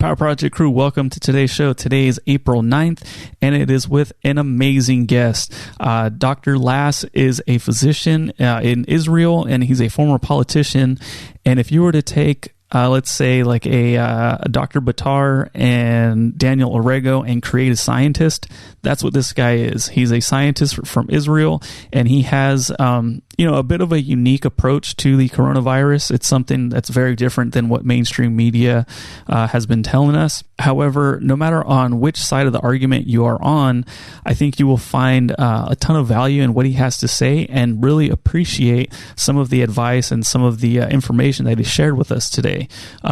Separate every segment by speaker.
Speaker 1: Power Project crew, welcome to today's show. Today is April 9th, and it is with an amazing guest. Dr. Lass is a physician in Israel, and he's a former politician. And if you were to take let's say like a Dr. Batar and Daniel Orego and create a scientist, that's what this guy is. He's a scientist from Israel, and he has a bit of a unique approach to the coronavirus. It's something that's very different than what mainstream media has been telling us. However, no matter on which side of the argument you are on, I think you will find a ton of value in what he has to say and really appreciate some of the advice and some of the information that he shared with us today.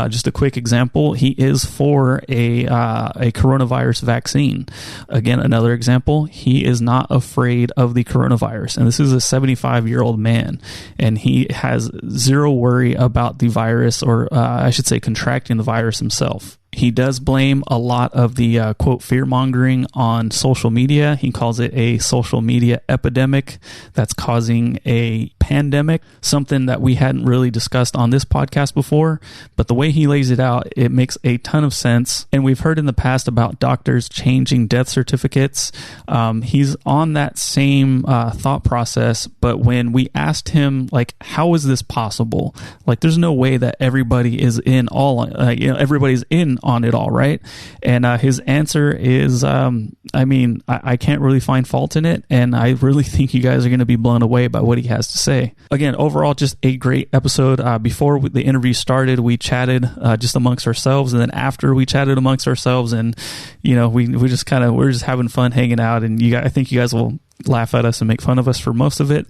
Speaker 1: Just a quick example, he is for a coronavirus vaccine. Again, another example, he is not afraid of the coronavirus. And this is a 75-year-old man, and he has zero worry about the virus, or I should say contracting the virus himself. He does blame a lot of the, quote, fear-mongering on social media. He calls it a social media epidemic that's causing a pandemic, something that we hadn't really discussed on this podcast before. But the way he lays it out, it makes a ton of sense. And we've heard in the past about doctors changing death certificates. He's on that same thought process. But when we asked him, like, how is this possible? Like, there's no way that everybody is in everybody's in on it all, right? And his answer is, I can't really find fault in it, and I really think you guys are going to be blown away by what he has to say. Again, overall, just a great episode. Before the interview started, we chatted just amongst ourselves, and then after we chatted amongst ourselves, and we're just having fun hanging out, and I think you guys will laugh at us and make fun of us for most of it.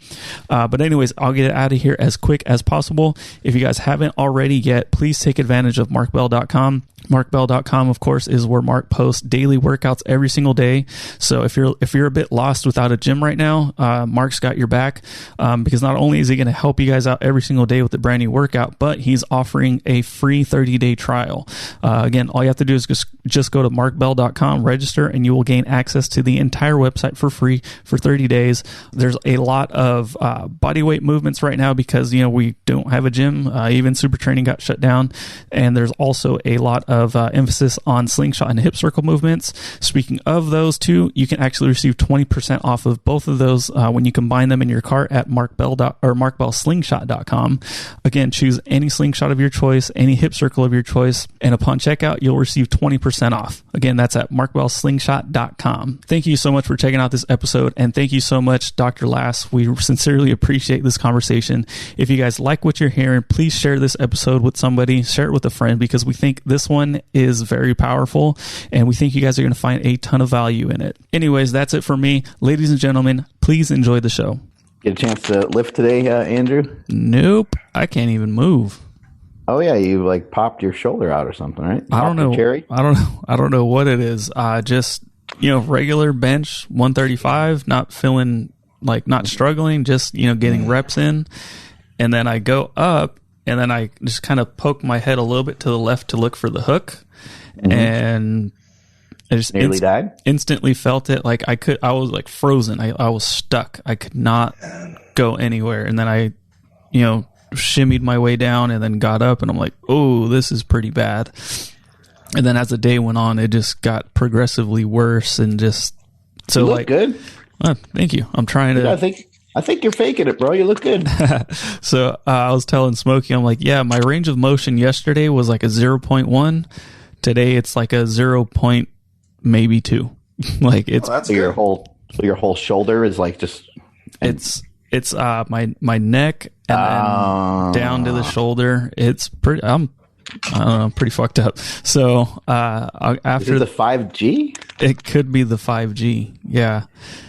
Speaker 1: But anyways, I'll get it out of here as quick as possible. If you guys haven't already yet, please take advantage of markbell.com. Markbell.com, of course, is where Mark posts daily workouts every single day. So if you're a bit lost without a gym right now, Mark's got your back, because not only is he going to help you guys out every single day with the brand new workout, but he's offering a free 30-day trial. Again, all you have to do is just go to markbell.com, register, and you will gain access to the entire website for free for 30 days. There's a lot of body weight movements right now because we don't have a gym. Even Super Training got shut down, and there's also a lot of emphasis on slingshot and hip circle movements. Speaking of those two, you can actually receive 20% off of both of those when you combine them in your cart at markbellslingshot.com. Again, choose any slingshot of your choice, any hip circle of your choice, and upon checkout, you'll receive 20% off. Again, that's at markbellslingshot.com. Thank you so much for checking out this episode, and thank you so much, Dr. Lass. We sincerely appreciate this conversation. If you guys like what you're hearing, please share this episode with somebody, share it with a friend, because we think this one is very powerful, and we think you guys are going to find a ton of value in it. Anyways, that's it for me. Ladies and gentlemen, please enjoy the show.
Speaker 2: Get a chance to lift today, Andrew?
Speaker 1: Nope. I can't even move.
Speaker 2: Oh yeah, you like popped your shoulder out or something, right?
Speaker 1: I don't know.
Speaker 2: Cherry?
Speaker 1: I don't know what it is. Just regular bench 135, not feeling like, not struggling, just getting reps in, and then I go up, and then I just kind of poke my head a little bit to the left to look for the hook, and I just
Speaker 2: nearly died.
Speaker 1: Instantly felt it. Like I was like frozen. I was stuck. I could not go anywhere. And then I, shimmied my way down and then got up, and I'm like, oh, this is pretty bad. And then as the day went on, it just got progressively worse, and just so
Speaker 2: you look good.
Speaker 1: Thank you. I'm trying to.
Speaker 2: I think you're faking it, bro. You look good.
Speaker 1: So I was telling Smokey, I'm like, yeah, my range of motion yesterday was like a 0.1. Today it's like a 0. Maybe 2. Like it's
Speaker 2: so your whole shoulder is like just.
Speaker 1: It's my neck and then down to the shoulder. It's pretty. I don't know, pretty fucked up. So after
Speaker 2: the 5G,
Speaker 1: it could be the 5G. Yeah,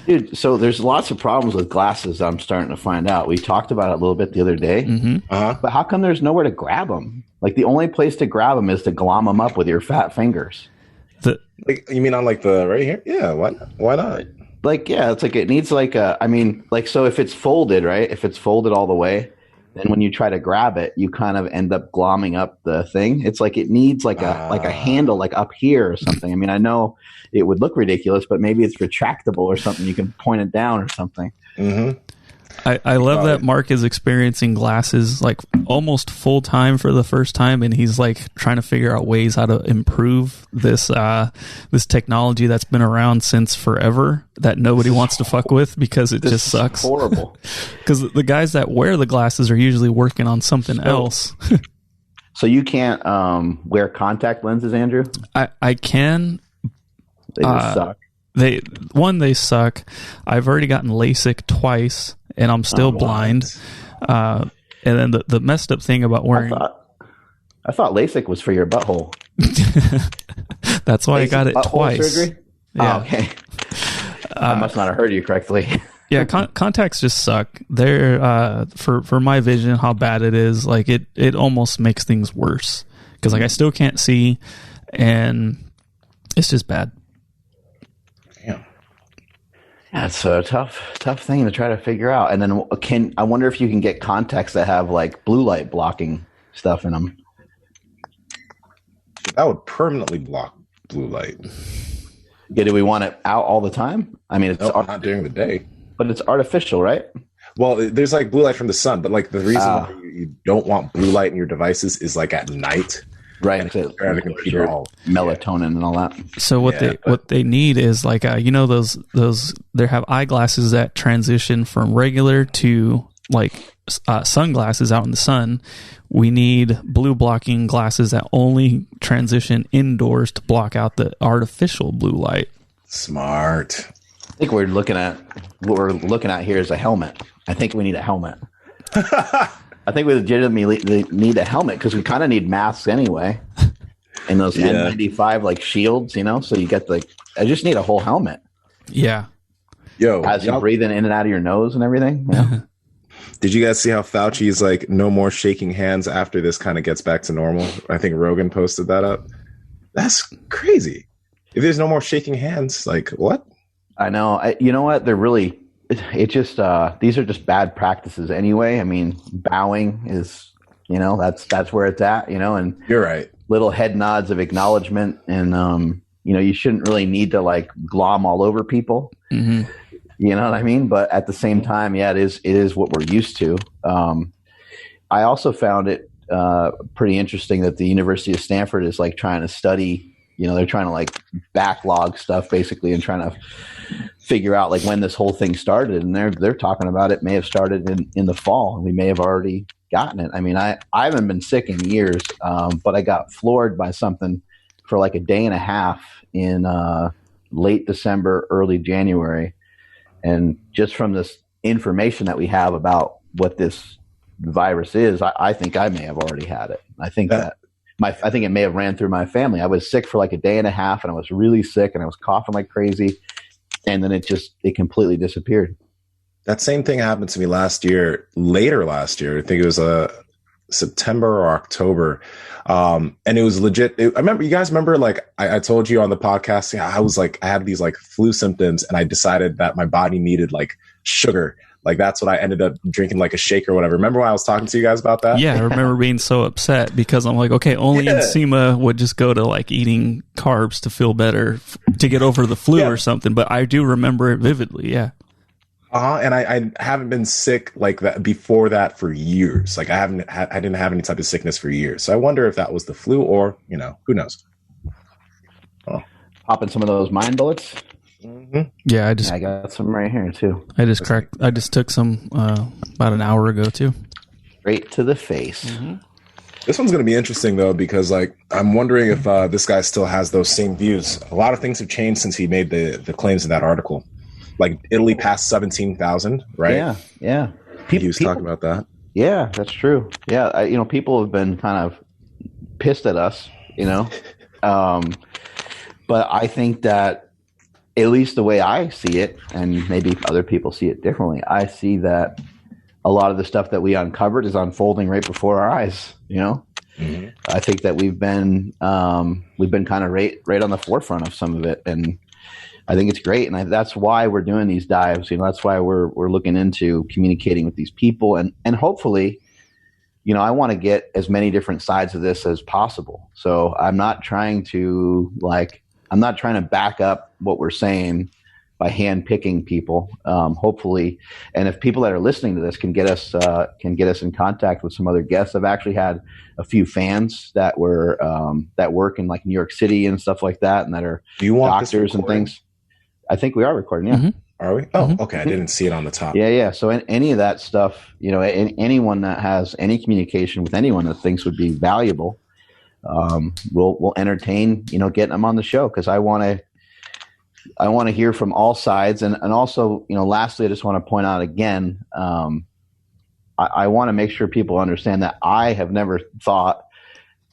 Speaker 2: dude. So there's lots of problems with glasses. I'm starting to find out. We talked about it a little bit the other day. But how come there's nowhere to grab them? Like the only place to grab them is to glom them up with your fat fingers.
Speaker 3: You mean on like the right here? Yeah. Why not?
Speaker 2: Like, yeah, it's like it needs like a. I mean, like, so if it's folded, right? If it's folded all the way, then when you try to grab it, you kind of end up glomming up the thing. It's like it needs like a handle like up here or something. I mean, I know it would look ridiculous, but maybe it's retractable or something. You can point it down or something.
Speaker 1: I love that Mark is experiencing glasses like almost full time for the first time, and he's like trying to figure out ways how to improve this this technology that's been around since forever that nobody wants to fuck with because it just sucks.
Speaker 2: Horrible.
Speaker 1: Because the guys that wear the glasses are usually working on something else.
Speaker 2: So you can't wear contact lenses, Andrew?
Speaker 1: I can.
Speaker 2: They just suck.
Speaker 1: They suck. I've already gotten LASIK twice, and I'm still blind. And then the messed up thing about wearing...
Speaker 2: I thought LASIK was for your butthole.
Speaker 1: That's why LASIK I got it twice.
Speaker 2: Surgery?
Speaker 1: Yeah.
Speaker 2: Oh, okay. I must not have heard you correctly.
Speaker 1: Yeah, contacts just suck. They're for my vision, how bad it is. Like it almost makes things worse because like I still can't see, and it's just bad.
Speaker 2: Yeah, it's a tough thing to try to figure out. And then I wonder if you can get contacts that have like blue light blocking stuff in them.
Speaker 3: That would permanently block blue light.
Speaker 2: Yeah, do we want it out all the time? I mean, it's
Speaker 3: not during the day.
Speaker 2: But it's artificial, right?
Speaker 3: Well, there's like blue light from the sun, but like the reason why you don't want blue light in your devices is like at night.
Speaker 2: Right. And so
Speaker 3: the computer,
Speaker 2: melatonin and all that.
Speaker 1: So what they need is like those they have eyeglasses that transition from regular to like sunglasses out in the sun. We need blue blocking glasses that only transition indoors to block out the artificial blue light.
Speaker 3: Smart.
Speaker 2: I think what we're looking at here is a helmet. I think we need a helmet. I think we legitimately need a helmet because we kind of need masks anyway. And those N95 like shields, so you get I just need a whole helmet.
Speaker 1: Yeah.
Speaker 3: Yo,
Speaker 2: as you're breathing in and out of your nose and everything. Yeah.
Speaker 3: Did you guys see how Fauci is like, no more shaking hands after this kind of gets back to normal? I think Rogan posted that up. That's crazy. If there's no more shaking hands, like what?
Speaker 2: I know. You know what? They're really, these are just bad practices anyway. I mean, bowing is, that's where it's at, and
Speaker 3: you're right. Little
Speaker 2: head nods of acknowledgement. And, you shouldn't really need to like glom all over people.
Speaker 1: Mm-hmm.
Speaker 2: You know what I mean? But at the same time, yeah, it is what we're used to. I also found it pretty interesting that the University of Stanford is like trying to study, they're trying to like backlog stuff basically and trying to figure out like when this whole thing started. And they're talking about it may have started in the fall and we may have already gotten it. I mean, I haven't been sick in years, but I got floored by something for like a day and a half in late December, early January. And just from this information that we have about what this virus is, I think I may have already had it. I think I think it may have ran through my family. I was sick for like a day and a half and I was really sick and I was coughing like crazy. And then it completely disappeared.
Speaker 3: That same thing happened to me later last year. I think it was September or October. And it was legit. I remember, you guys remember, like I told you on the podcast, I was like, I had these like flu symptoms and I decided that my body needed like sugar. Like that's what I ended up drinking, like a shake or whatever. Remember when I was talking to you guys about that?
Speaker 1: Yeah, I remember being so upset because I'm like, okay, only Nsima would just go to like eating carbs to feel better, to get over the flu or something. But I do remember it vividly, yeah.
Speaker 3: And I haven't been sick like that before that for years. Like I didn't have any type of sickness for years. So I wonder if that was the flu or, who knows?
Speaker 2: Oh. Popping some of those mind bullets.
Speaker 3: Mm-hmm.
Speaker 1: Yeah,
Speaker 2: I got some right here too.
Speaker 1: I just took some about an hour ago too.
Speaker 2: Straight to the face.
Speaker 3: Mm-hmm. This one's going to be interesting though, because like I'm wondering if this guy still has those same views. A lot of things have changed since he made the claims in that article. Like Italy passed 17,000, right?
Speaker 2: Yeah.
Speaker 3: He was talking about that.
Speaker 2: Yeah, that's true. Yeah, people have been kind of pissed at us, but I think that at least the way I see it, and maybe other people see it differently, I see that a lot of the stuff that we uncovered is unfolding right before our eyes.
Speaker 3: Mm-hmm.
Speaker 2: I think that we've been kind of right on the forefront of some of it, and I think it's great, and that's why we're doing these dives. That's why we're looking into communicating with these people, and hopefully, I want to get as many different sides of this as possible. So I'm not trying to back up what we're saying hand picking people, hopefully. And if people that are listening to this can get us in contact with some other guests. I've actually had a few fans that were that work in like New York City and stuff like that, and that are doctors and things. I think we are recording. Yeah.
Speaker 3: Mm-hmm. Are we? Oh, okay. I didn't see it on the top.
Speaker 2: Yeah. So any of that stuff, anyone that has any communication with anyone that thinks would be valuable, we'll entertain, getting them on the show, because I want to hear from all sides. And also, lastly, I just want to point out again, I want to make sure people understand that I have never thought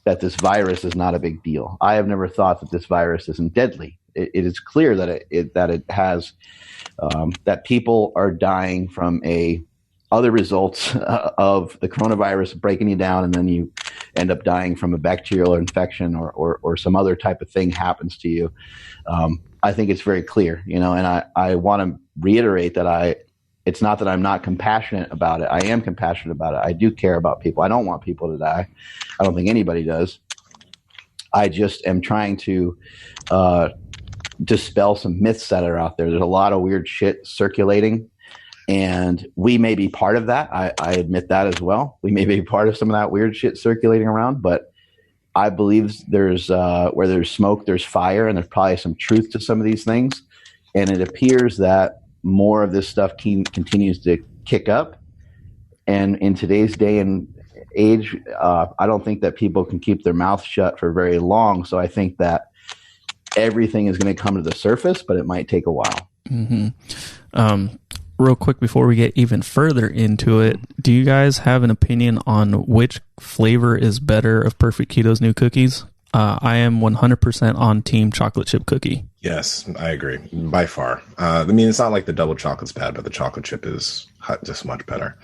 Speaker 2: that this virus is not a big deal. I have never thought that this virus isn't deadly. It is clear that it has that people are dying from other results of the coronavirus breaking you down, and then you end up dying from a bacterial infection or some other type of thing happens to you. I think it's very clear, and I want to reiterate that it's not that I'm not compassionate about it. I am compassionate about it. I do care about people. I don't want people to die. I don't think anybody does. I just am trying to dispel some myths that are out there. There's a lot of weird shit circulating, and we may be part of that. I admit that as well. We may be part of some of that weird shit circulating around, but I believe there's where there's smoke, there's fire, and there's probably some truth to some of these things. And it appears that more of this stuff continues to kick up. And in today's day and age, I don't think that people can keep their mouth shut for very long. So I think that everything is going to come to the surface, but it might take a while.
Speaker 1: Mm-hmm. Real quick before we get even further into it, do you guys have an opinion on which flavor is better of Perfect Keto's new cookies? I am 100% on team chocolate chip cookie.
Speaker 3: Yes, I agree. By far. I mean, it's not like the double chocolate's bad, but the chocolate chip is just much better.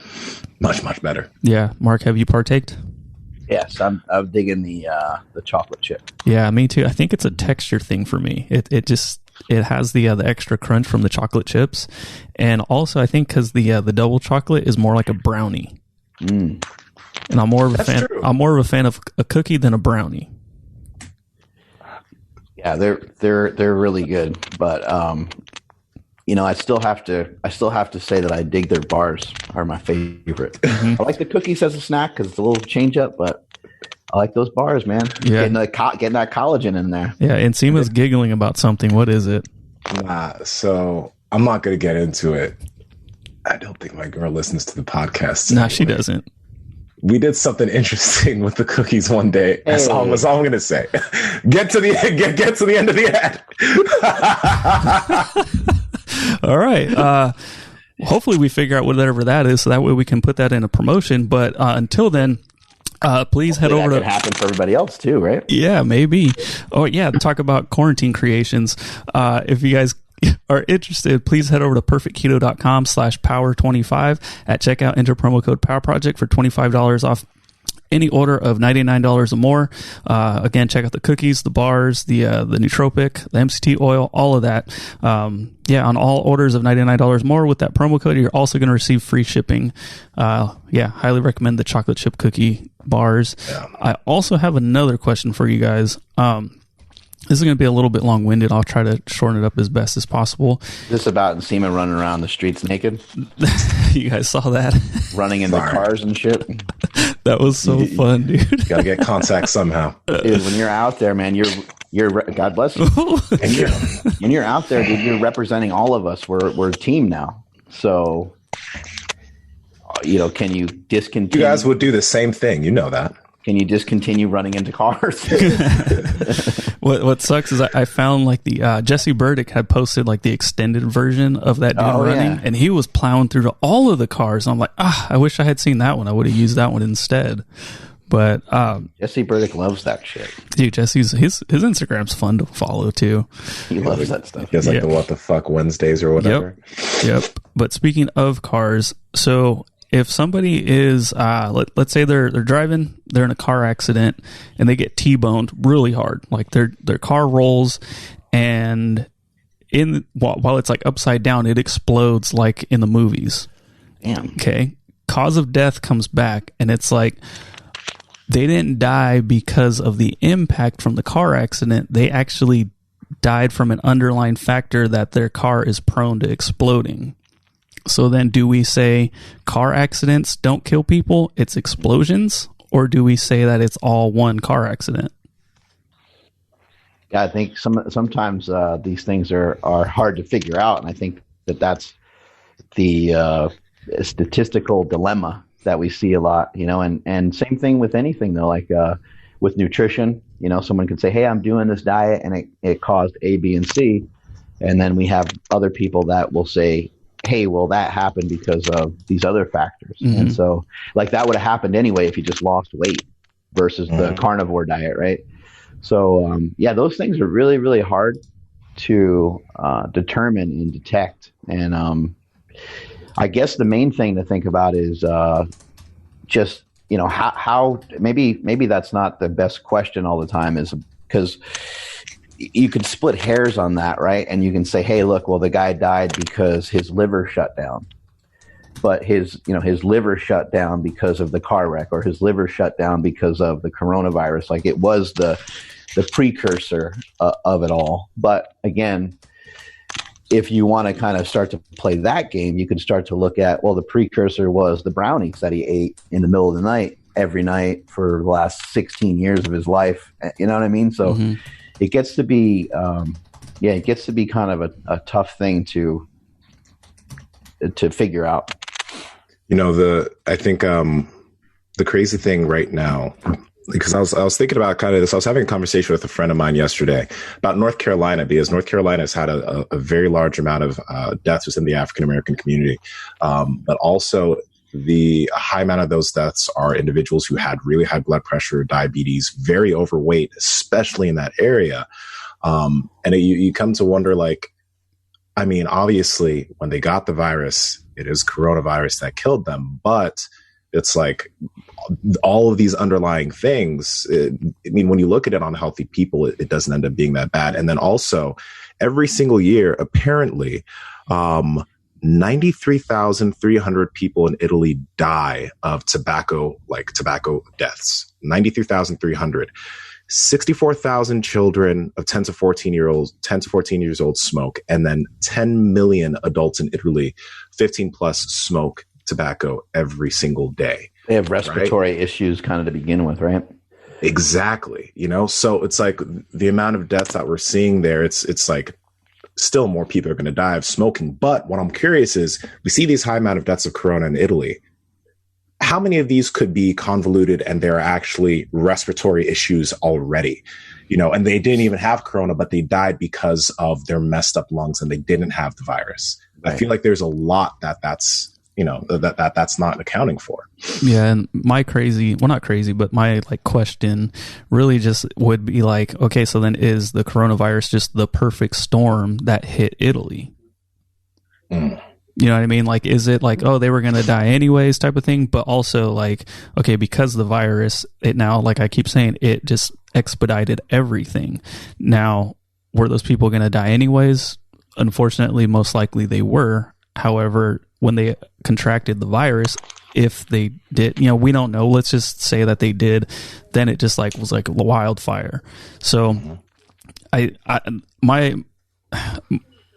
Speaker 3: Much, much better.
Speaker 1: Yeah. Mark, have you partaked?
Speaker 2: Yes, I'm digging the chocolate chip.
Speaker 1: Yeah, me too. I think it's a texture thing for me. It has the extra crunch from the chocolate chips, and also I think because the double chocolate is more like a brownie. And I'm more of a fan. True. I'm more of a fan of a cookie than a brownie.
Speaker 2: Yeah, they're really good, but I still have to say that I dig their bars are my favorite. I like the cookies as a snack because it's a little change up, but I like those bars, man.
Speaker 1: Yeah,
Speaker 2: getting that collagen in there.
Speaker 1: Yeah, and Nsima's giggling about something. What is it?
Speaker 3: So I'm not going to get into it. I don't think my girl listens to the podcast.
Speaker 1: No, she doesn't.
Speaker 3: We did something interesting with the cookies one day. That's all I'm going to say. Get to the end of the ad.
Speaker 1: All right. Hopefully we figure out whatever that is, so that way we can put that in a promotion. But until then, please head over to.
Speaker 2: That could happen for everybody else too, right?
Speaker 1: Yeah, maybe. Oh yeah, talk about quarantine creations. If you guys are interested, please head over to perfectketo.com/power25 at checkout. Enter promo code Power Project for $25 off any order of $99 or more. Again, check out the cookies, the bars, the nootropic, the MCT oil, all of that. On all orders of $99 more with that promo code, you're also going to receive free shipping. Highly recommend the chocolate chip cookie bars. Yeah. I also have another question for you guys. This is going to be a little bit long-winded. I'll try to shorten it up as best as possible.
Speaker 2: This about Nsima running around the streets naked?
Speaker 1: You guys saw that?
Speaker 2: Running into cars and shit?
Speaker 1: That was so fun, dude.
Speaker 3: Gotta get contact somehow.
Speaker 2: Dude, when you're out there, man, you're God bless you. When you're out there, dude, you're representing all of us. We're a team now. So, can you discontinue?
Speaker 3: You guys would do the same thing. You know that.
Speaker 2: Can you discontinue running into cars?
Speaker 1: What sucks is I found like the Jesse Burdick had posted like the extended version of that dude running, and he was plowing through all of the cars. I'm like, I wish I had seen that one. I would have used that one instead. But
Speaker 2: Jesse Burdick loves that shit.
Speaker 1: Dude, Jesse's his Instagram's fun to follow too.
Speaker 2: He loves that stuff.
Speaker 3: He has like the What the Fuck Wednesdays or whatever.
Speaker 1: Yep. But speaking of cars, so if somebody is, let's say they're driving, they're in a car accident, and they get T-boned really hard, like their car rolls, and while it's like upside down, it explodes like in the movies.
Speaker 2: Damn.
Speaker 1: Okay. Cause of death comes back, and it's like they didn't die because of the impact from the car accident. They actually died from an underlying factor that their car is prone to exploding. So then do we say car accidents don't kill people, it's explosions? Or do we say that it's all one car accident?
Speaker 2: Yeah, I think sometimes these things are hard to figure out. And I think that's the statistical dilemma that we see a lot, and same thing with anything though, like with nutrition, someone could say, hey, I'm doing this diet and it caused A, B, and C. And then we have other people that will say, hey, well, that happened because of these other factors. Mm-hmm. And so like that would have happened anyway if you just lost weight versus the carnivore diet, right? So those things are really, really hard to determine and detect. And I guess the main thing to think about is just, how maybe that's not the best question all the time, is because you could split hairs on that, right? And you can say, hey, look, well, the guy died because his liver shut down. But his liver shut down because of the car wreck, or his liver shut down because of the coronavirus. Like it was the precursor of it all. But again, if you want to kind of start to play that game, you can start to look at, well, the precursor was the brownies that he ate in the middle of the night every night for the last 16 years of his life. You know what I mean? So it gets to be, kind of a tough thing to figure out.
Speaker 3: I think the crazy thing right now, because I was thinking about kind of this. I was having a conversation with a friend of mine yesterday about North Carolina, because North Carolina has had a very large amount of deaths within the African American community, but also the high amount of those deaths are individuals who had really high blood pressure, diabetes, very overweight, especially in that area. And you come to wonder, like, I mean, obviously, when they got the virus, it is coronavirus that killed them, but it's like all of these underlying things. When you look at it on healthy people, it doesn't end up being that bad. And then also, every single year, apparently, 93,300 people in Italy die of tobacco deaths. 93,300. 64,000 children of 10 to 14 years old smoke, and then 10 million adults in Italy, 15 plus, smoke tobacco every single day.
Speaker 2: They have respiratory issues kind of to begin with, right?
Speaker 3: Exactly. So it's like the amount of deaths that we're seeing there, it's like still more people are going to die of smoking. But what I'm curious is, we see these high amount of deaths of corona in Italy. How many of these could be convoluted and there are actually respiratory issues already? And they didn't even have corona, but they died because of their messed up lungs and they didn't have the virus. Right. I feel like there's a lot that's not accounting for.
Speaker 1: Yeah. And my question really just would be like, okay, so then is the coronavirus just the perfect storm that hit Italy? You know what I mean? Like, is it like, oh, they were going to die anyways type of thing? But also like, okay, because of the virus, it now, like I keep saying, it just expedited everything. Now, were those people going to die anyways? Unfortunately, most likely they were. However, when they contracted the virus, if they did, we don't know. Let's just say that they did. Then it just was like a wildfire. So I'm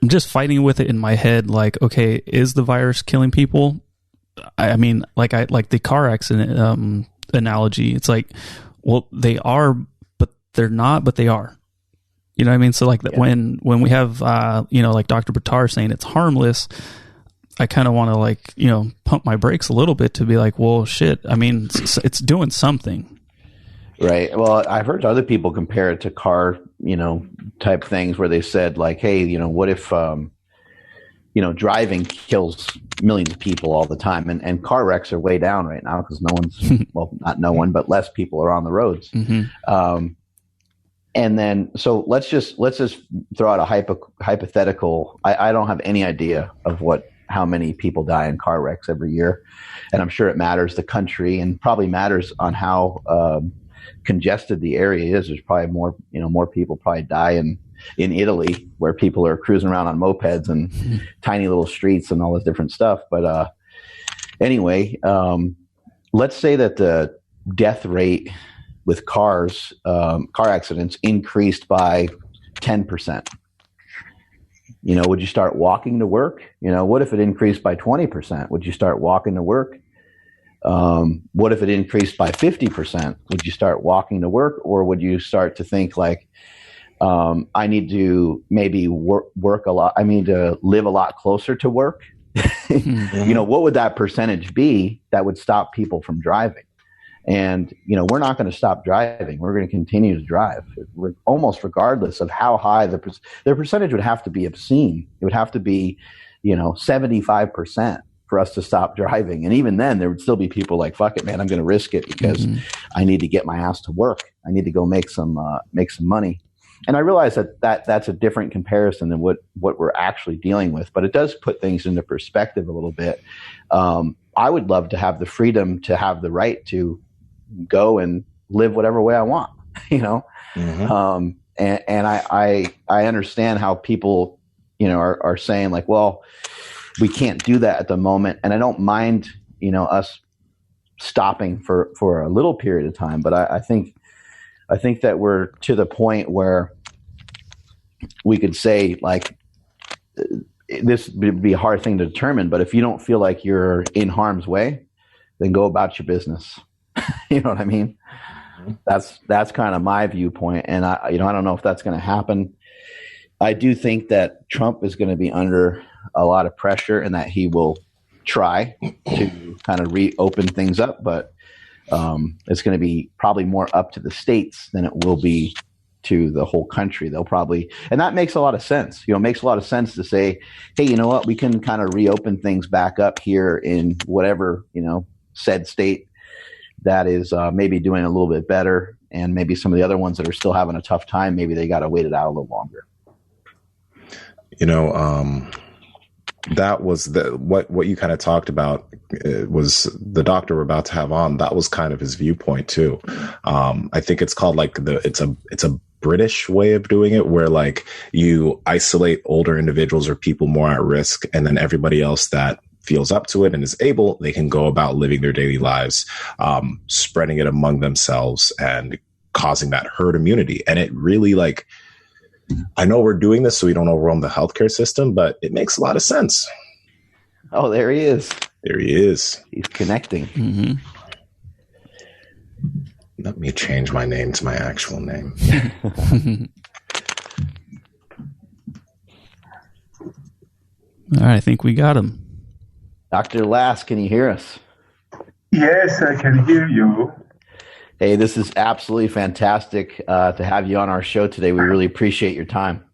Speaker 1: just fighting with it in my head. Like, okay, is the virus killing people? I mean, like the car accident analogy. It's like, well, they are, but they're not, but they are. You know what I mean? So like when we have, like Dr. Batar saying it's harmless, I kind of want to pump my brakes a little bit to be like, well, shit. I mean, it's doing something.
Speaker 2: Right. Well, I've heard other people compare it to car, type things where they said like, hey, what if, driving kills millions of people all the time, and car wrecks are way down right now because no one's, well, not no one, but less people are on the roads. Mm-hmm. And then, so let's just throw out a hypothetical. I don't have any idea of how many people die in car wrecks every year. And I'm sure it matters the country, and probably matters on how congested the area is. There's probably more people probably die in Italy, where people are cruising around on mopeds and tiny little streets and all this different stuff. But anyway, let's say that the death rate with car accidents increased by 10%? Would you start walking to work? What if it increased by 20%? Would you start walking to work? What if it increased by 50%? Would you start walking to work, or would you start to think like, I need to maybe work a lot. I mean, to live a lot closer to work. What would that percentage be that would stop people from driving? And, we're not going to stop driving. We're going to continue to drive almost regardless of how high the percentage would have to be obscene. It would have to be, 75% for us to stop driving. And even then there would still be people like, fuck it, man, I'm going to risk it because I need to get my ass to work. I need to go make some money. And I realize that's a different comparison than what we're actually dealing with, but it does put things into perspective a little bit. I would love to have the freedom to have the right to go and live whatever way I want, and I understand how people, are saying like, well, we can't do that at the moment. And I don't mind, us stopping for a little period of time, but I think that we're to the point where we could say like, this would be a hard thing to determine, but if you don't feel like you're in harm's way, then go about your business. You know what I mean? That's kind of my viewpoint. And I don't know if that's going to happen. I do think that Trump is going to be under a lot of pressure and that he will try to kind of reopen things up, but it's going to be probably more up to the states than it will be to the whole country. They'll probably, and that makes a lot of sense. It makes a lot of sense to say, hey, you know what, we can kind of reopen things back up here in whatever, said state that is maybe doing a little bit better. And maybe some of the other ones that are still having a tough time, maybe they got to wait it out a little longer.
Speaker 3: That was what you kind of talked about was the doctor we're about to have on. That was kind of his viewpoint too. I think it's called like it's a British way of doing it, where like you isolate older individuals or people more at risk, and then everybody else that feels up to it and is able, they can go about living their daily lives, spreading it among themselves and causing that herd immunity. And it really like, I know we're doing this so we don't overwhelm the healthcare system, but it makes a lot of sense.
Speaker 2: Oh, there he is.
Speaker 3: There he is.
Speaker 2: He's connecting.
Speaker 1: Mm-hmm.
Speaker 3: Let me change my name to my actual name.
Speaker 1: All right, I think we got him.
Speaker 2: Dr. Lass, can you hear us?
Speaker 4: Yes, I can hear you.
Speaker 2: Hey, this is absolutely fantastic to have you on our show today. We really appreciate your time.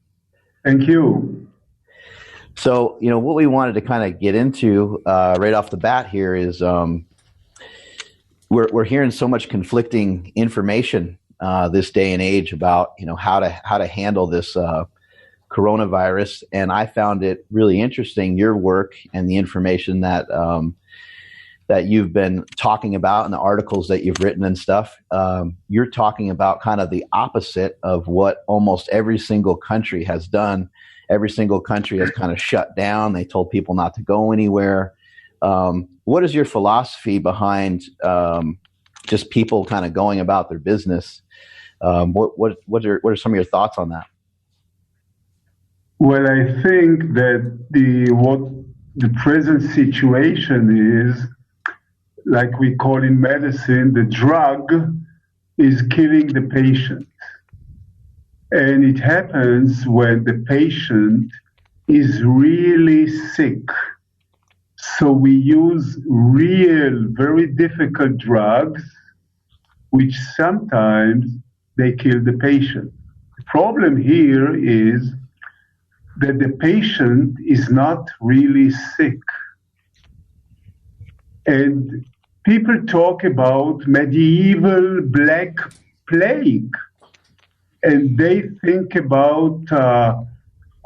Speaker 4: Thank you.
Speaker 2: So, what we wanted to kind of get into right off the bat here is we're hearing so much conflicting information this day and age about, how to handle this coronavirus. And I found it really interesting, your work and the information that that you've been talking about and the articles that you've written and stuff. You're talking about kind of the opposite of what almost every single country has done. Every single country has kind of shut down. They told people not to go anywhere. What is your philosophy behind just people kind of going about their business? What are some of your thoughts on that?
Speaker 4: Well, I think that what the present situation is, like we call in medicine, the drug is killing the patient. And it happens when the patient is really sick. So we use real, very difficult drugs, which sometimes they kill the patient. The problem here is that the patient is not really sick. And people talk about medieval Black Plague, and they think about 10%,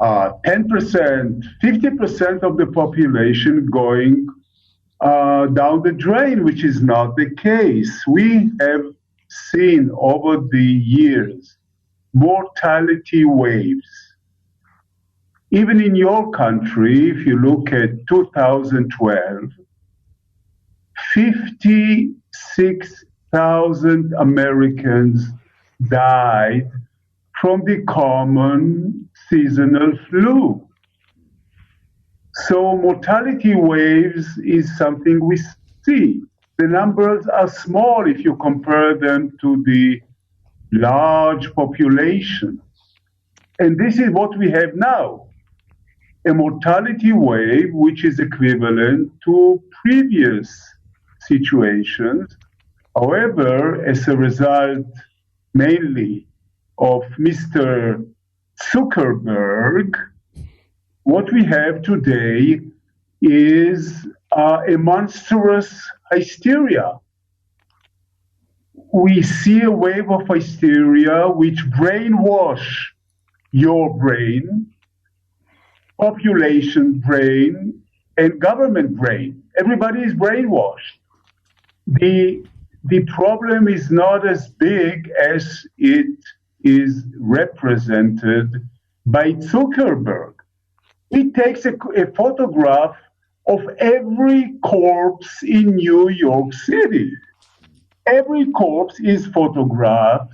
Speaker 4: 50% of the population going down the drain, which is not the case. We have seen over the years mortality waves. Even in your country, if you look at 2012, 56,000 Americans died from the common seasonal flu. So mortality waves is something we see. The numbers are small if you compare them to the large population. And this is what we have now, a mortality wave which is equivalent to previous situations. However, as a result mainly of Mr. Zuckerberg, what we have today is a monstrous hysteria. We see a wave of hysteria which brainwash your brain, population brain, and government brain. Everybody is brainwashed. The problem is not as big as it is represented by Zuckerberg. He takes a photograph of every corpse in New York City. Every corpse is photographed,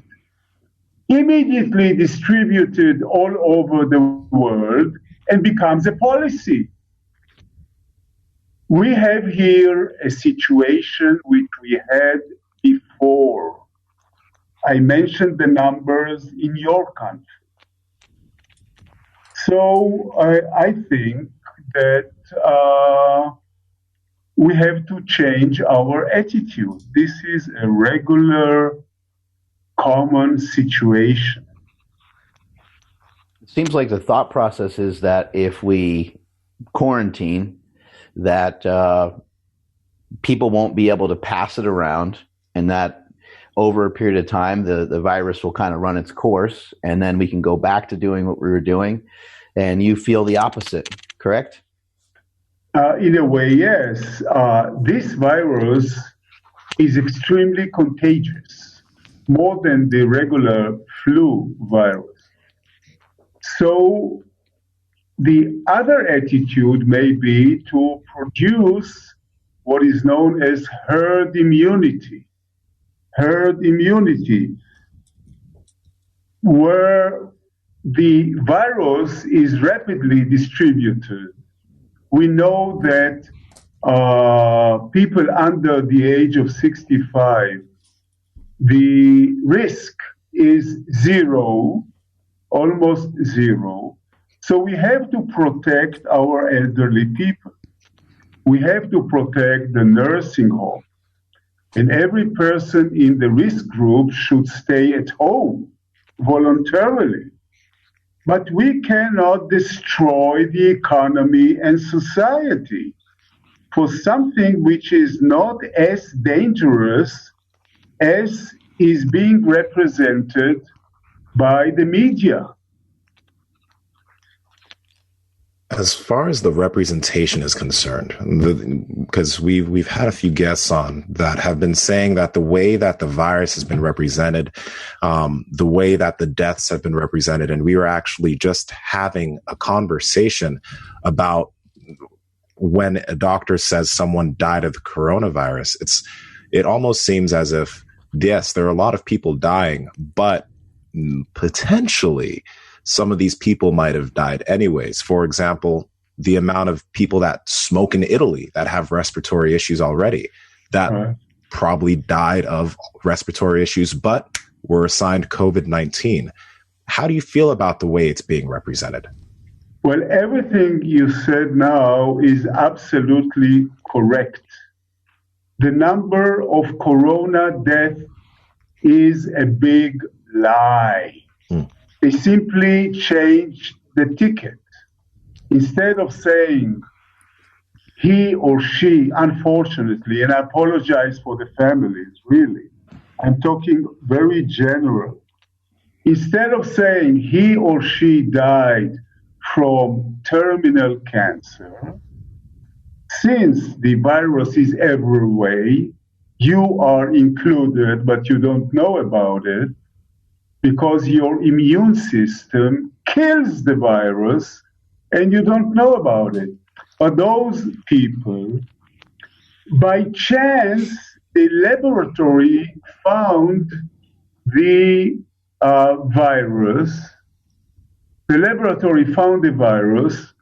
Speaker 4: immediately distributed all over the world, and becomes a policy. We have here a situation which we had before. I mentioned the numbers in your country. So I think that we have to change our attitude. This is a regular, common situation.
Speaker 2: It seems like the thought process is that if we quarantine, that people won't be able to pass it around, and that over a period of time, the virus will kind of run its course, and then we can go back to doing what we were doing. And you feel the opposite, correct?
Speaker 4: In a way, yes. This virus is extremely contagious, more than the regular flu virus. So the other attitude may be to produce what is known as herd immunity. Herd immunity, where the virus is rapidly distributed. We know that people under the age of 65, the risk is zero, almost zero. So we have to protect our elderly people. We have to protect the nursing home. And every person in the risk group should stay at home voluntarily. But we cannot destroy the economy and society for something which is not as dangerous as is being represented by the media.
Speaker 3: As far as the representation is concerned, because we've had a few guests on that have been saying that the way that the virus has been represented, the way that the deaths have been represented, and we were actually just having a conversation about when a doctor says someone died of the coronavirus, it almost seems as if, yes, there are a lot of people dying, but potentially some of these people might have died anyways. For example, the amount of people that smoke in Italy that have respiratory issues already, that probably died of respiratory issues, but were assigned COVID-19. How do you feel about the way it's being represented?
Speaker 4: Well, everything you said now is absolutely correct. The number of corona deaths is a big lie. They simply changed the ticket. Instead of saying he or she, unfortunately, and I apologize for the families, really, I'm talking very general. Instead of saying he or she died from terminal cancer, since the virus is everywhere, you are included, but you don't know about it, because your immune system kills the virus and you don't know about it. But those people, by chance, the laboratory found the virus. The laboratory found the virus,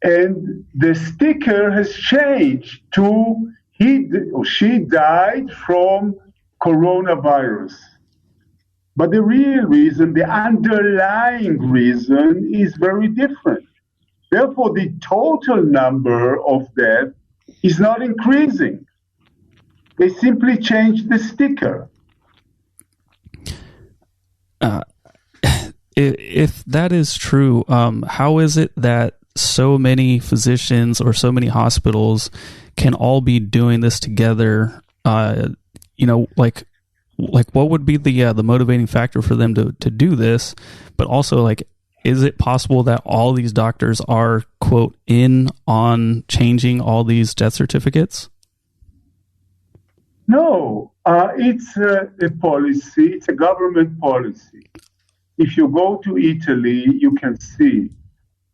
Speaker 4: and the sticker has changed to he or she died from coronavirus. But the real reason, the underlying reason, is very different. Therefore, the total number of deaths is not increasing. They simply changed the sticker.
Speaker 1: If that is true, how is it that so many physicians or so many hospitals can all be doing this together? Like what would be the motivating factor for them to do this? But also, like, is it possible that all these doctors are, quote, in on changing all these death certificates?
Speaker 4: No, it's a policy. It's a government policy. If you go to Italy, you can see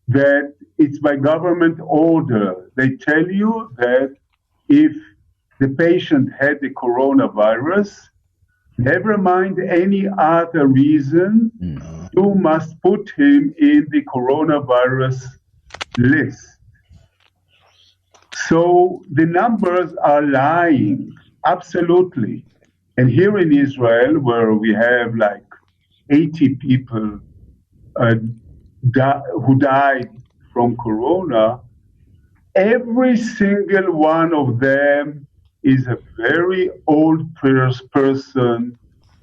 Speaker 4: that it's by government order. They tell you that if the patient had the coronavirus, never mind any other reason, you must put him in the coronavirus list. So the numbers are lying, absolutely. And here in Israel, where we have like 80 people who died from corona, every single one of them is a very old person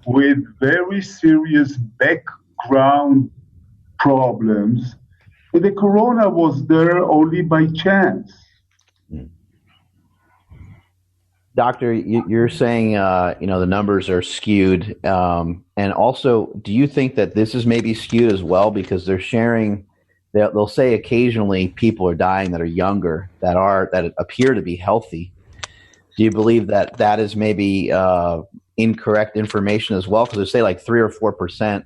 Speaker 4: with very serious background problems. And the corona was there only by chance.
Speaker 2: Doctor, you're saying, the numbers are skewed. And also, do you think that this is maybe skewed as well? Because they're sharing, they'll say occasionally people are dying that are younger, that appear to be healthy. Do you believe that that is maybe incorrect information as well? Because they say like 3 or 4%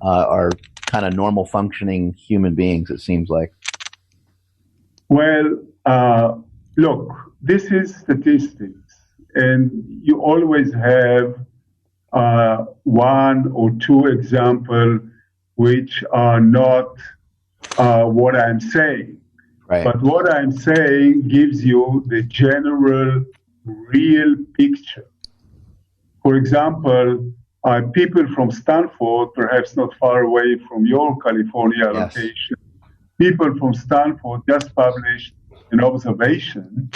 Speaker 2: are kind of normal functioning human beings, it seems like.
Speaker 4: Well, look, this is statistics. And you always have one or two examples which are not what I'm saying.
Speaker 2: Right.
Speaker 4: But what I'm saying gives you the general, real picture. For example, people from Stanford, perhaps not far away from your California location, people from Stanford just published an observation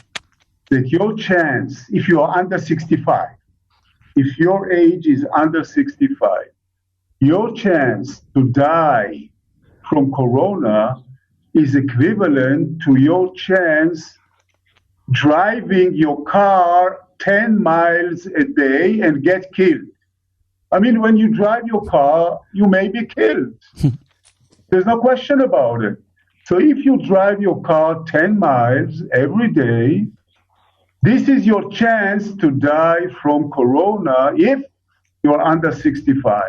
Speaker 4: that your chance, if you are under 65, if your age is under 65, your chance to die from corona is equivalent to your chance driving your car 10 miles a day and get killed. I mean, when you drive your car, you may be killed. There's no question about it. So if you drive your car 10 miles every day, this is your chance to die from corona if you're under 65.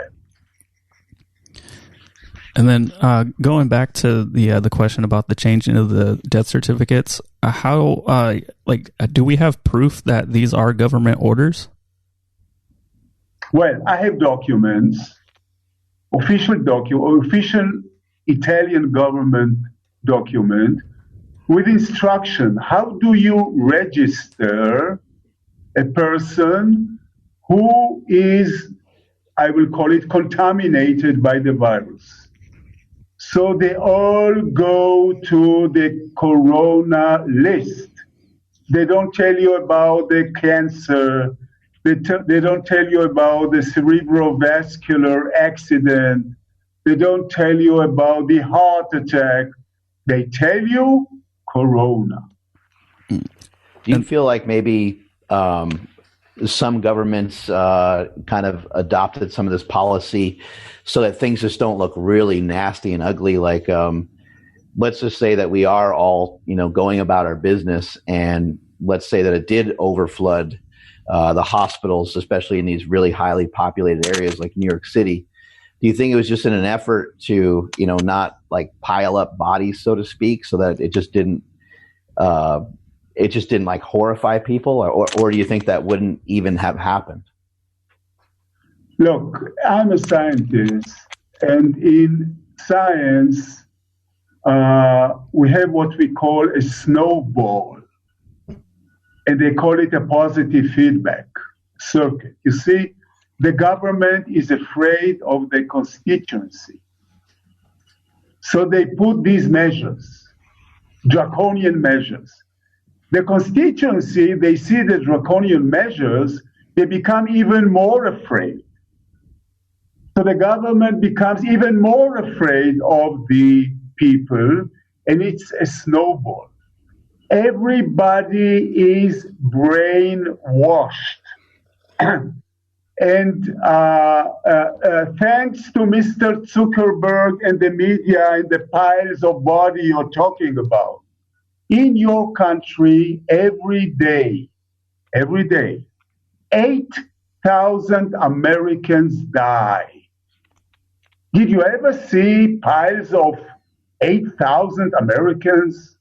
Speaker 1: And then going back to the question about the changing of the death certificates, do we have proof that these are government orders?
Speaker 4: Well, I have documents, official Italian government document with instruction. How do you register a person who is, I will call it, contaminated by the virus? So they all go to the corona list. They don't tell you about the cancer. They don't tell you about the cerebrovascular accident. They don't tell you about the heart attack. They tell you corona.
Speaker 2: Do you feel like maybe some governments kind of adopted some of this policy so that things just don't look really nasty and ugly? Like, let's just say that we are all, going about our business, and let's say that it did overflood the hospitals, especially in these really highly populated areas like New York City. Do you think it was just in an effort to, not like pile up bodies, so to speak, so that it just didn't like horrify people, or do you think that wouldn't even have happened?
Speaker 4: Look, I'm a scientist, and in science, we have what we call a snowball, and they call it a positive feedback circuit. You see, the government is afraid of the constituency. So they put these measures, draconian measures. The constituency, they see the draconian measures, they become even more afraid. So the government becomes even more afraid of the people, and it's a snowball. Everybody is brainwashed. And thanks to Mr. Zuckerberg and the media and the piles of body you're talking about, in your country, every day, 8,000 Americans die. Did you ever see piles of 8,000 Americans?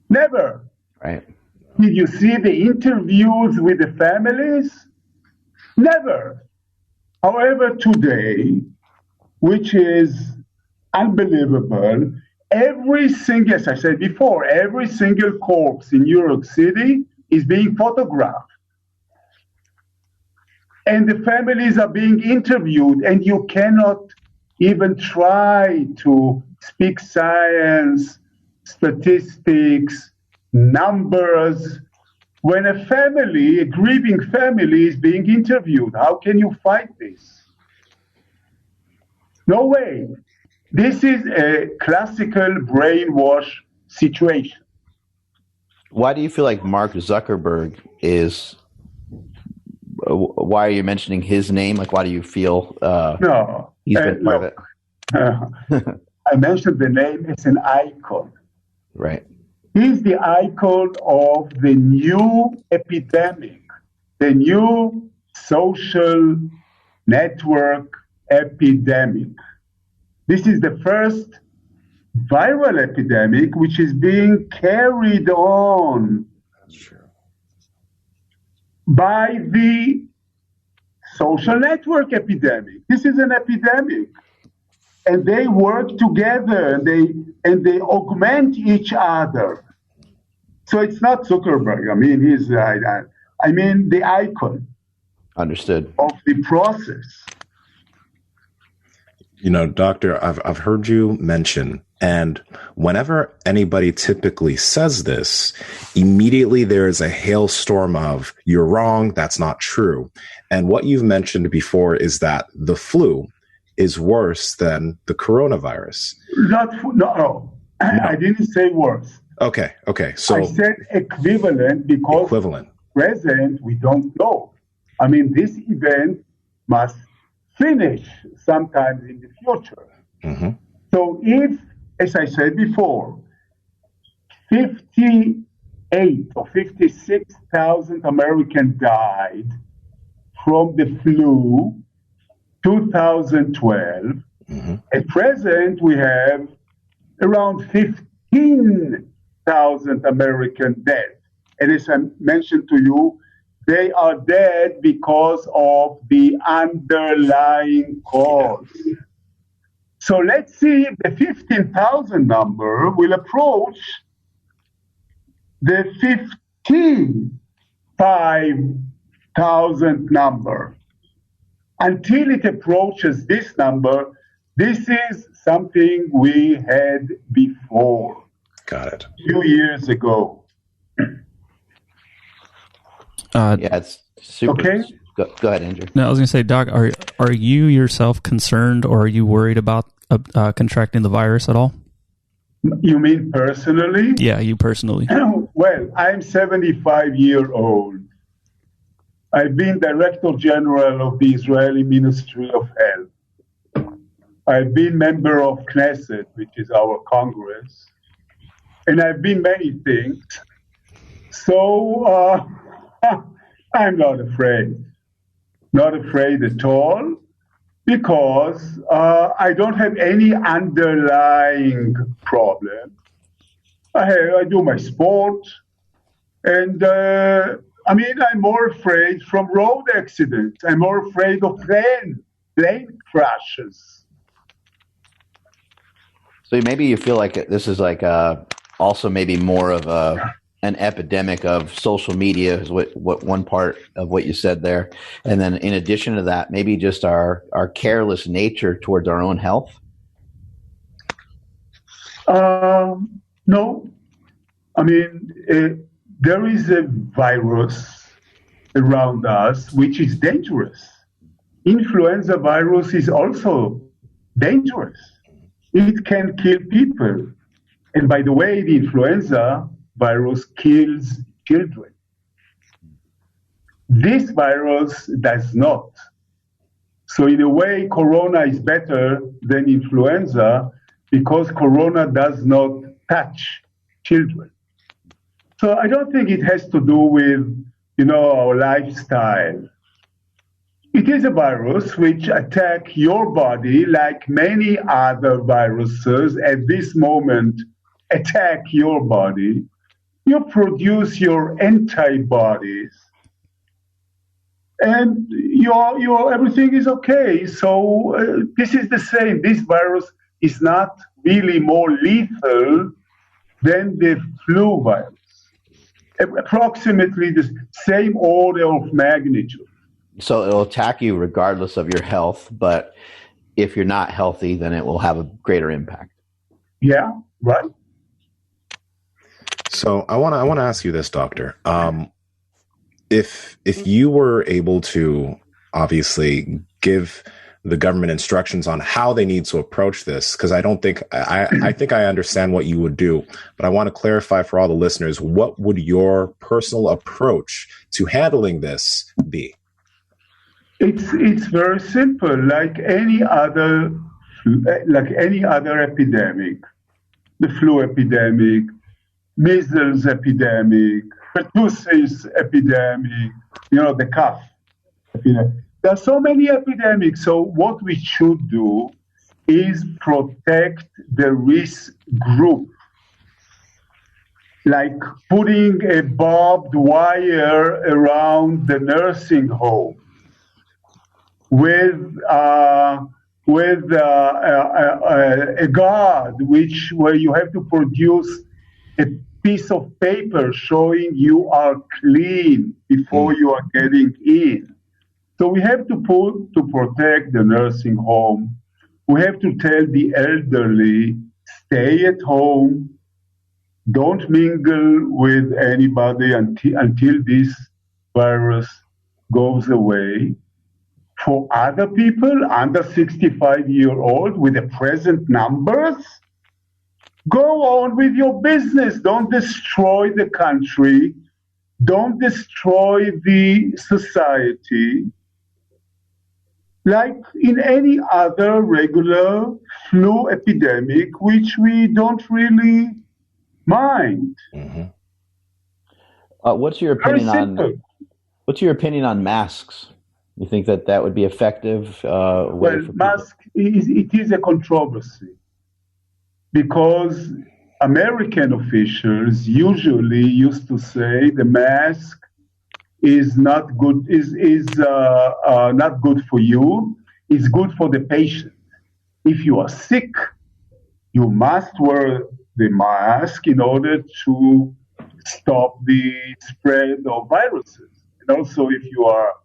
Speaker 4: Never.
Speaker 2: Right.
Speaker 4: Did you see the interviews with the families? Never. However, today, which is unbelievable, every single, as I said before, every single corpse in New York City is being photographed. And the families are being interviewed, and you cannot even try to speak science, statistics, numbers. When a family, a grieving family, is being interviewed, how can you fight this? No way. This is a classical brainwash situation.
Speaker 2: Why do you feel like Mark Zuckerberg is? Why are you mentioning his name? Like, why do you feel he's been part of it?
Speaker 4: I mentioned the name as an icon.
Speaker 2: Right.
Speaker 4: He's the icon of the new epidemic, the new social network epidemic. This is the first viral epidemic which is being carried on by the social network epidemic. This is an epidemic. And they work together, and they augment each other. So it's not Zuckerberg. I mean, he's the icon.
Speaker 2: Understood.
Speaker 4: Of the process.
Speaker 3: You know, Doctor, I've heard you mention, and whenever anybody typically says this, immediately there is a hailstorm of, you're wrong, that's not true. And what you've mentioned before is that the flu is worse than the coronavirus.
Speaker 4: No. I didn't say worse.
Speaker 3: Okay. So
Speaker 4: I said equivalent because present we don't know. I mean, this event must finish sometime in the future.
Speaker 3: Mm-hmm.
Speaker 4: So if, as I said before, 58 or 56,000 Americans died from the flu 2012.
Speaker 3: Mm-hmm.
Speaker 4: At present, we have around 15,000 Americans dead. And as I mentioned to you, they are dead because of the underlying cause. So let's see if the 15,000 number will approach the 55,000 number. Until it approaches this number, this is something we had before.
Speaker 3: Got it.
Speaker 4: A few years ago.
Speaker 2: It's super.
Speaker 4: Okay.
Speaker 2: Go ahead, Andrew.
Speaker 1: No, I was going to say, Doc, are you yourself concerned, or are you worried about contracting the virus at all?
Speaker 4: You mean personally?
Speaker 1: Yeah, you personally.
Speaker 4: Well, I'm 75 years old. I've been Director General of the Israeli Ministry of Health. I've been member of Knesset, which is our Congress. And I've been many things. So I'm not afraid. Not afraid at all, because I don't have any underlying problem. I do my sport, and I mean, I'm more afraid from road accidents. I'm more afraid of plane crashes.
Speaker 2: So maybe you feel like this is like also maybe more of an epidemic of social media is what one part of what you said there. And then in addition to that, maybe just our careless nature towards our own health.
Speaker 4: No. I mean, there is a virus around us which is dangerous. Influenza virus is also dangerous. It can kill people. And by the way, the influenza virus kills children. This virus does not. So in a way, corona is better than influenza because corona does not touch children. So I don't think it has to do with, our lifestyle. It is a virus which attacks your body like many other viruses at this moment attack your body. You produce your antibodies and your everything is okay. So this is the same. This virus is not really more lethal than the flu virus. Approximately the same order of magnitude.
Speaker 2: So it'll attack you regardless of your health, but if you're not healthy, then it will have a greater impact.
Speaker 4: Yeah, right.
Speaker 3: So I want to ask you this, doctor. If you were able to obviously give the government instructions on how they need to approach this, because I think I understand what you would do, but I want to clarify for all the listeners, what would your personal approach to handling this be?
Speaker 4: It's very simple, like any other epidemic, the flu epidemic, measles epidemic, pertussis epidemic, the cough epidemic. There are so many epidemics. So what we should do is protect the risk group, like putting a barbed wire around the nursing home with a guard, where you have to produce a piece of paper showing you are clean before you are getting in. So we have to protect the nursing home. We have to tell the elderly, stay at home, don't mingle with anybody until this virus goes away. For other people under 65-year-old with the present numbers, go on with your business. Don't destroy the country. Don't destroy the society. Like in any other regular flu epidemic, which we don't really mind.
Speaker 2: Mm-hmm. What's your opinion on masks? You think that would be effective?
Speaker 4: Mask it is a controversy because American officials usually used to say the mask is not good. Is not good for you. It's good for the patient. If you are sick, you must wear the mask in order to stop the spread of viruses. And also, if you are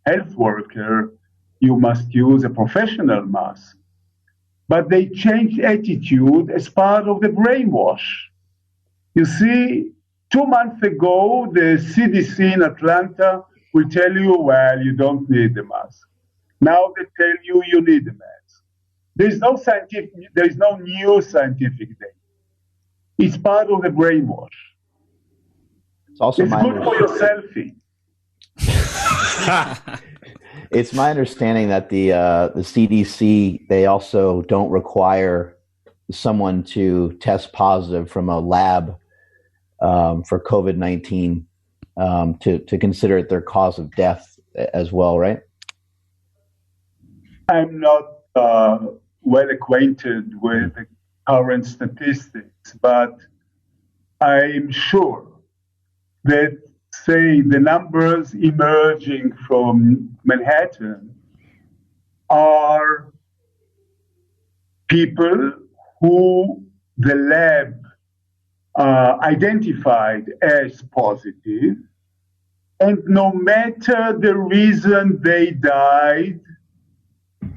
Speaker 4: health worker, you must use a professional mask. But they changed attitude as part of the brainwash. You see, 2 months ago, the CDC in Atlanta will tell you, well, you don't need the mask. Now they tell you you need the mask. There is no new scientific data. It's part of the brainwash. It's good for your selfie.
Speaker 2: It's my understanding that the CDC, they also don't require someone to test positive from a lab for COVID-19 to consider it their cause of death as well, right?
Speaker 4: I'm not well acquainted with the current statistics, but I'm sure that say the numbers emerging from Manhattan are people who the lab identified as positive, and no matter the reason they died,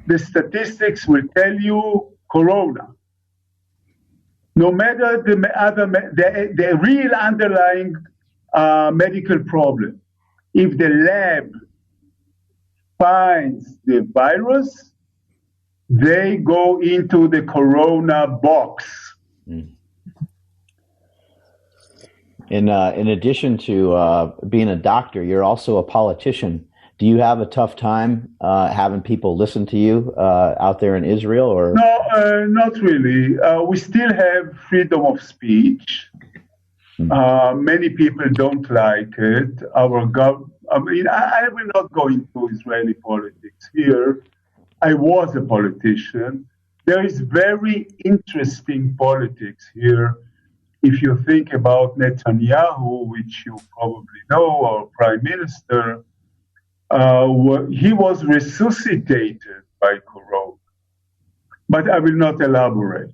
Speaker 4: the statistics will tell you corona. No matter the real underlying medical problem, if the lab finds the virus, they go into the corona box.
Speaker 2: Mm. In addition to being a doctor, you're also a politician. Do you have a tough time having people listen to you out there in Israel? Or
Speaker 4: no, not really. We still have freedom of speech. Many people don't like it. I will not go into Israeli politics here. I was a politician. There is very interesting politics here. If you think about Netanyahu, which you probably know, our prime minister, he was resuscitated by corona. But I will not elaborate.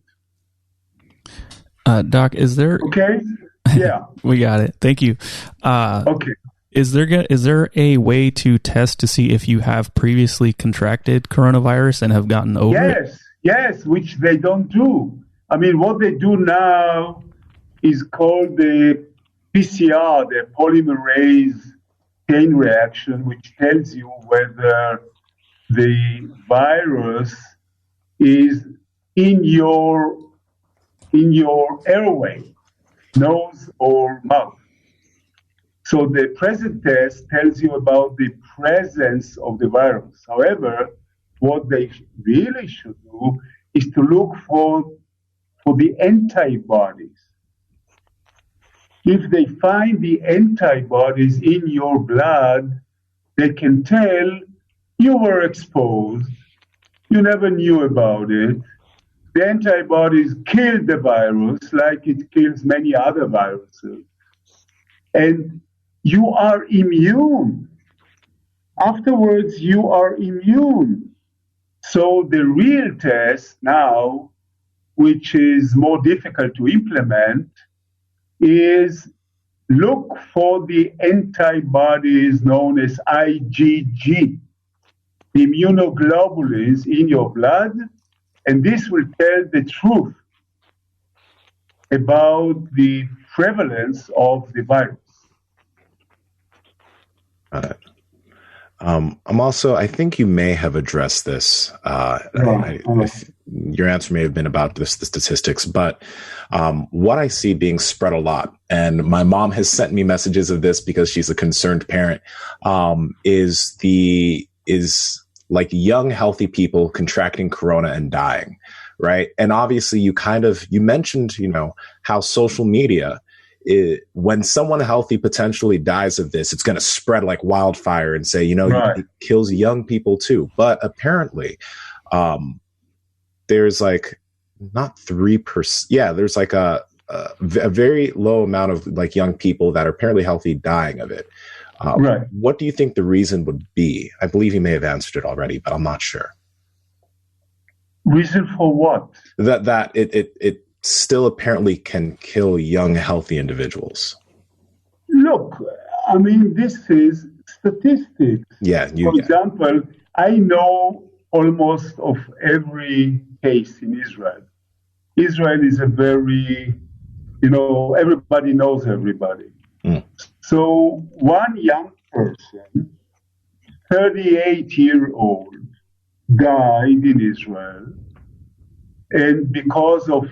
Speaker 1: Doc, is there...
Speaker 4: Okay? Yeah.
Speaker 1: We got it. Thank you.
Speaker 4: Okay.
Speaker 1: Is there a way to test to see if you have previously contracted coronavirus and have gotten over it?
Speaker 4: Yes, which they don't do. I mean, what they do now is called the PCR, the polymerase chain reaction, which tells you whether the virus is in your airway, nose or mouth. So the present test tells you about the presence of the virus. However, what they really should do is to look for the antibodies. If they find the antibodies in your blood, they can tell you were exposed, you never knew about it. The antibodies killed the virus like it kills many other viruses. And you are immune. Afterwards, you are immune. So the real test now, which is more difficult to implement, is look for the antibodies known as IgG, the immunoglobulins in your blood, and this will tell the truth about the prevalence of the virus.
Speaker 3: I'm also, I think you may have addressed this. Your answer may have been about the statistics, but what I see being spread a lot, and my mom has sent me messages of this because she's a concerned parent, is like young, healthy people contracting corona and dying, right? And obviously you mentioned, how social media, when someone healthy potentially dies of this, it's going to spread like wildfire and say, right, it kills young people too. But apparently, there's like not 3%. Yeah, there's like a very low amount of like young people that are apparently healthy dying of it.
Speaker 4: Right.
Speaker 3: What do you think the reason would be? I believe you may have answered it already, but I'm not sure.
Speaker 4: Reason for what?
Speaker 3: That it still apparently can kill young, healthy individuals.
Speaker 4: Look, I mean, this is statistics.
Speaker 3: Yeah.
Speaker 4: For example, I know almost of every case in Israel. Israel is a very, everybody knows everybody. Mm. So one young person, 38-year-old, died in Israel, and because of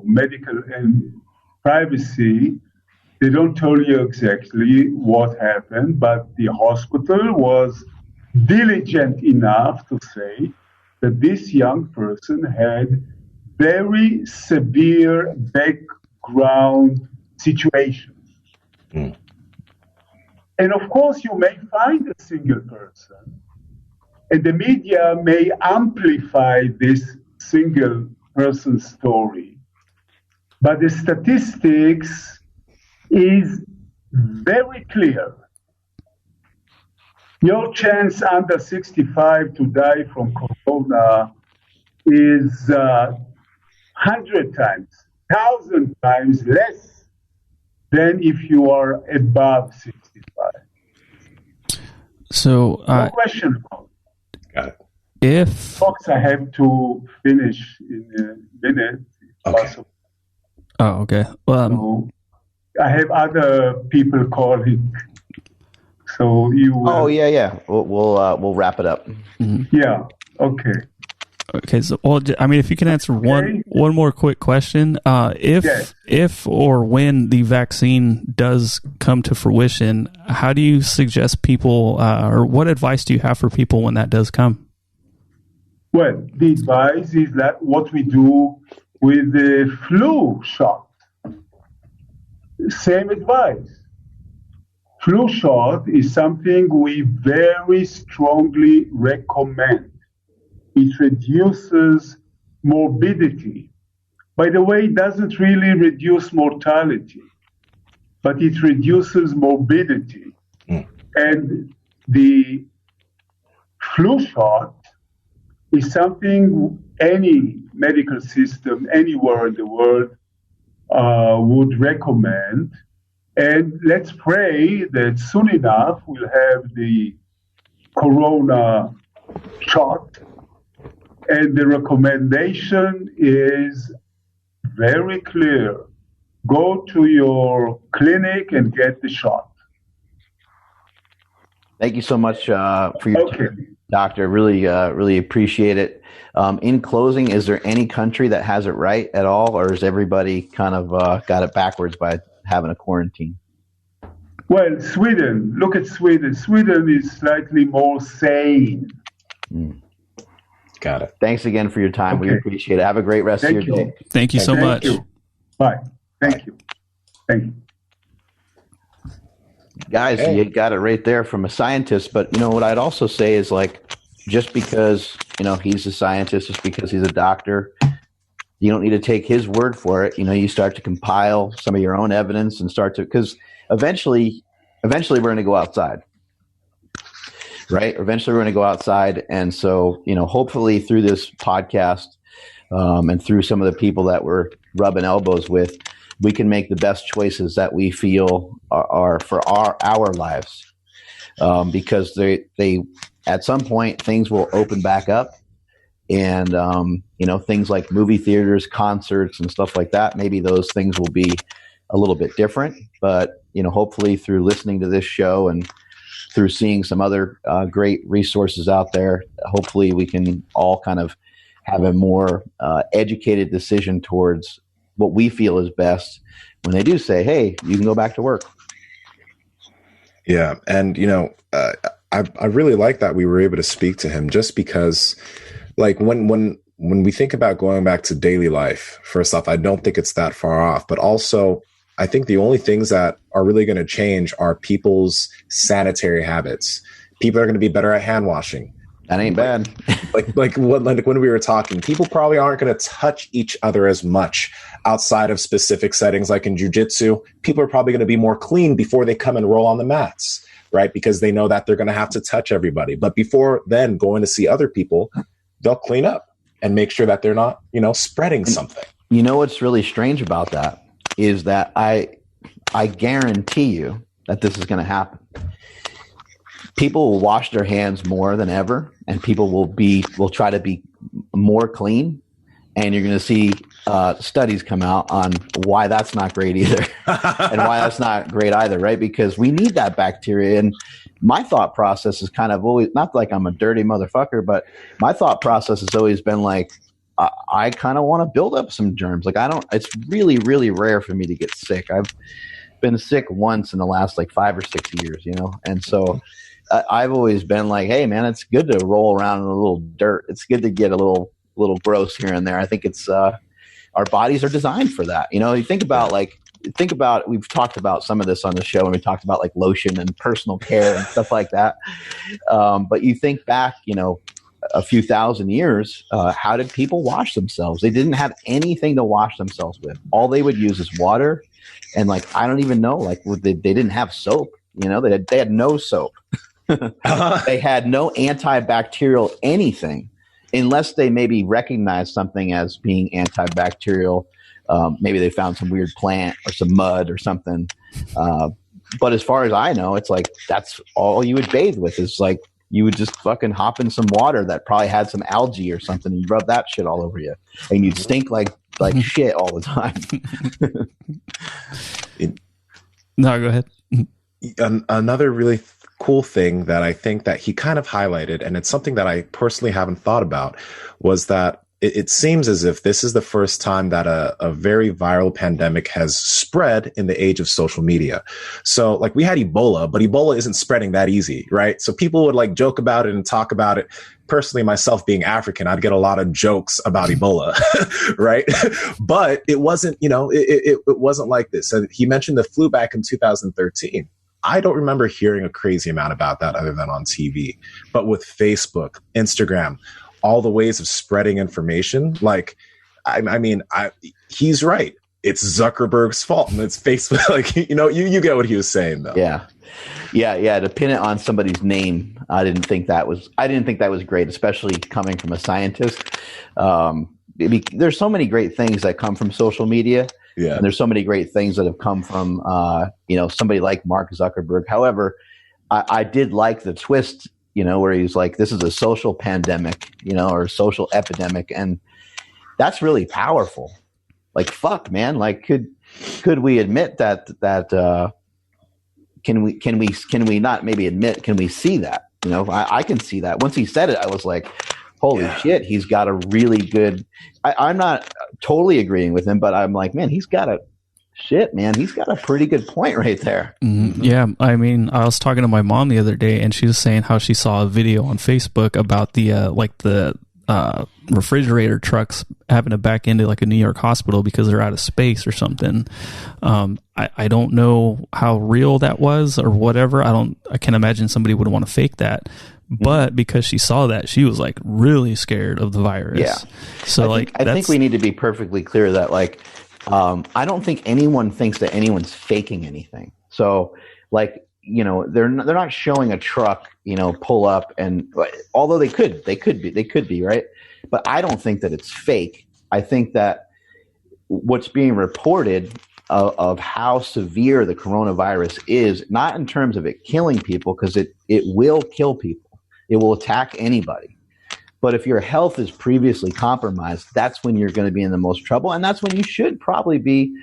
Speaker 4: medical and privacy, they don't tell you exactly what happened, but the hospital was diligent enough to say that this young person had very severe background situations. Mm. And of course, you may find a single person, and the media may amplify this single person's story. But the statistics is very clear. Your chance under 65 to die from corona is 100 times, 1,000 times less than if you are above 65.
Speaker 1: So,
Speaker 4: no question.
Speaker 3: Got it.
Speaker 1: If
Speaker 4: Folks, I have to finish in a minute.
Speaker 3: Okay.
Speaker 4: Possible.
Speaker 1: Oh, okay. Well,
Speaker 4: So I have other people calling. So you.
Speaker 2: Oh yeah. We'll wrap it up.
Speaker 4: Yeah. Okay.
Speaker 1: okay. So, well, I mean, if you can answer one more quick question, if or when the vaccine does come to fruition, how do you suggest people, or what advice do you have for people when that does come?
Speaker 4: Well, the advice is that what we do with the flu shot. Same advice. Flu shot is something we very strongly recommend. It reduces morbidity. By the way, it doesn't really reduce mortality, but it reduces morbidity. And the flu shot is something any medical system anywhere in the world would recommend. And let's pray that soon enough we'll have the corona shot. And the recommendation is very clear. Go to your clinic and get the shot.
Speaker 2: Thank you so much for your time, Doctor. Really appreciate it. In closing, is there any country that has it right at all, or is everybody kind of got it backwards by having a quarantine?
Speaker 4: Well, Sweden. Look at Sweden. Sweden is slightly more sane.
Speaker 3: Got it.
Speaker 2: Thanks again for your time.
Speaker 4: Okay.
Speaker 2: We appreciate it. Have a great rest of your day.
Speaker 1: Thank you so much.
Speaker 4: You. Bye. Thank you. Thank you.
Speaker 2: Guys, you got it right there from a scientist. But, what I'd also say is, like, just because, he's a scientist, just because he's a doctor, you don't need to take his word for it. You start to compile some of your own evidence and because eventually we're going to go outside, right? Eventually we're going to go outside. And so, hopefully through this podcast and through some of the people that we're rubbing elbows with, we can make the best choices that we feel are for our lives, because they at some point things will open back up, and things like movie theaters, concerts, and stuff like that. Maybe those things will be a little bit different, but hopefully through listening to this show and through seeing some other great resources out there, hopefully we can all kind of have a more educated decision towards what we feel is best when they do say, hey, you can go back to work.
Speaker 3: Yeah. And, I really like that we were able to speak to him, just because, like, when we think about going back to daily life, first off, I don't think it's that far off, but also I think the only things that are really going to change are people's sanitary habits. People are going to be better at hand washing.
Speaker 2: That ain't bad.
Speaker 3: like when we were talking, people probably aren't going to touch each other as much outside of specific settings, like in jiu-jitsu. People are probably going to be more clean before they come and roll on the mats, right? Because they know that they're going to have to touch everybody. But before then going to see other people, they'll clean up and make sure that they're not, spreading something.
Speaker 2: What's really strange about that is that I guarantee you that this is going to happen. People will wash their hands more than ever, and people will try to be more clean. And you're going to see studies come out on why that's not great either, and why that's not great either, right? Because we need that bacteria. And my thought process is kind of always, not like I'm a dirty motherfucker, but my thought process has always been like, I kind of want to build up some germs. Like, it's really, really rare for me to get sick. I've been sick once in the last like 5 or 6 years, and so I've always been like, hey man, it's good to roll around in a little dirt. It's good to get a little gross here and there. I think it's our bodies are designed for that. You think about we've talked about some of this on the show, and we talked about like lotion and personal care and stuff like that. But you think back, a few thousand years, how did people wash themselves? They didn't have anything to wash themselves with. All they would use is water And like, I don't even know, like they didn't have soap, you know, they had no soap. They had no antibacterial anything, unless they maybe recognized something as being antibacterial. Maybe they found some weird plant or some mud or something. But as far as I know, it's like that's all you would bathe with is like you would just fucking hop in some water that probably had some algae or something, and you rub that shit all over you, and you'd stink like shit all the time.
Speaker 1: No, go ahead.
Speaker 3: Another really cool thing that I think that he kind of highlighted, and it's something that I personally haven't thought about, was that it seems as if this is the first time that a very viral pandemic has spread in the age of social media. So like we had Ebola, but Ebola isn't spreading that easy, right? So people would like joke about it and talk about it. Personally, myself being African, I'd get a lot of jokes about Ebola, right? But it wasn't, you know, it wasn't like this. And he mentioned the flu back in 2013. I don't remember hearing a crazy amount about that other than on TV. But with Facebook, Instagram, all the ways of spreading information, like, I mean, he's right. It's Zuckerberg's fault, and it's Facebook. Like, you know, you get what he was saying, though.
Speaker 2: Yeah. To pin it on somebody's name, I didn't think that was great, especially coming from a scientist. There's so many great things that come from social media.
Speaker 3: Yeah.
Speaker 2: And there's so many great things that have come from, somebody like Mark Zuckerberg. However, I did like the twist, you know, where he's like, this is a social pandemic, you know, or social epidemic. And that's really powerful. Like, fuck, man. Like, could we admit that can we not maybe admit, can we see that? You know, I can see that. Once he said it, I was like, holy shit, he's got a really good, I'm not totally agreeing with him, but I'm like, man, he's got a pretty good point right there.
Speaker 1: Mm-hmm. Yeah. I mean, I was talking to my mom the other day, and she was saying how she saw a video on Facebook about the refrigerator trucks having to back into like a New York hospital because they're out of space or something. I don't know how real that was or whatever. I can imagine somebody would want to fake that. But because she saw that, she was like really scared of the virus.
Speaker 2: Yeah.
Speaker 1: So
Speaker 2: I think we need to be perfectly clear that like, I don't think anyone thinks that anyone's faking anything. So like, you know, they're not showing a truck, you know, pull up, and although they could be, right? But I don't think that it's fake. I think that what's being reported of how severe the coronavirus is, not in terms of it killing people, because it will kill people. It will attack anybody. But if your health is previously compromised, that's when you're going to be in the most trouble. And that's when you should probably be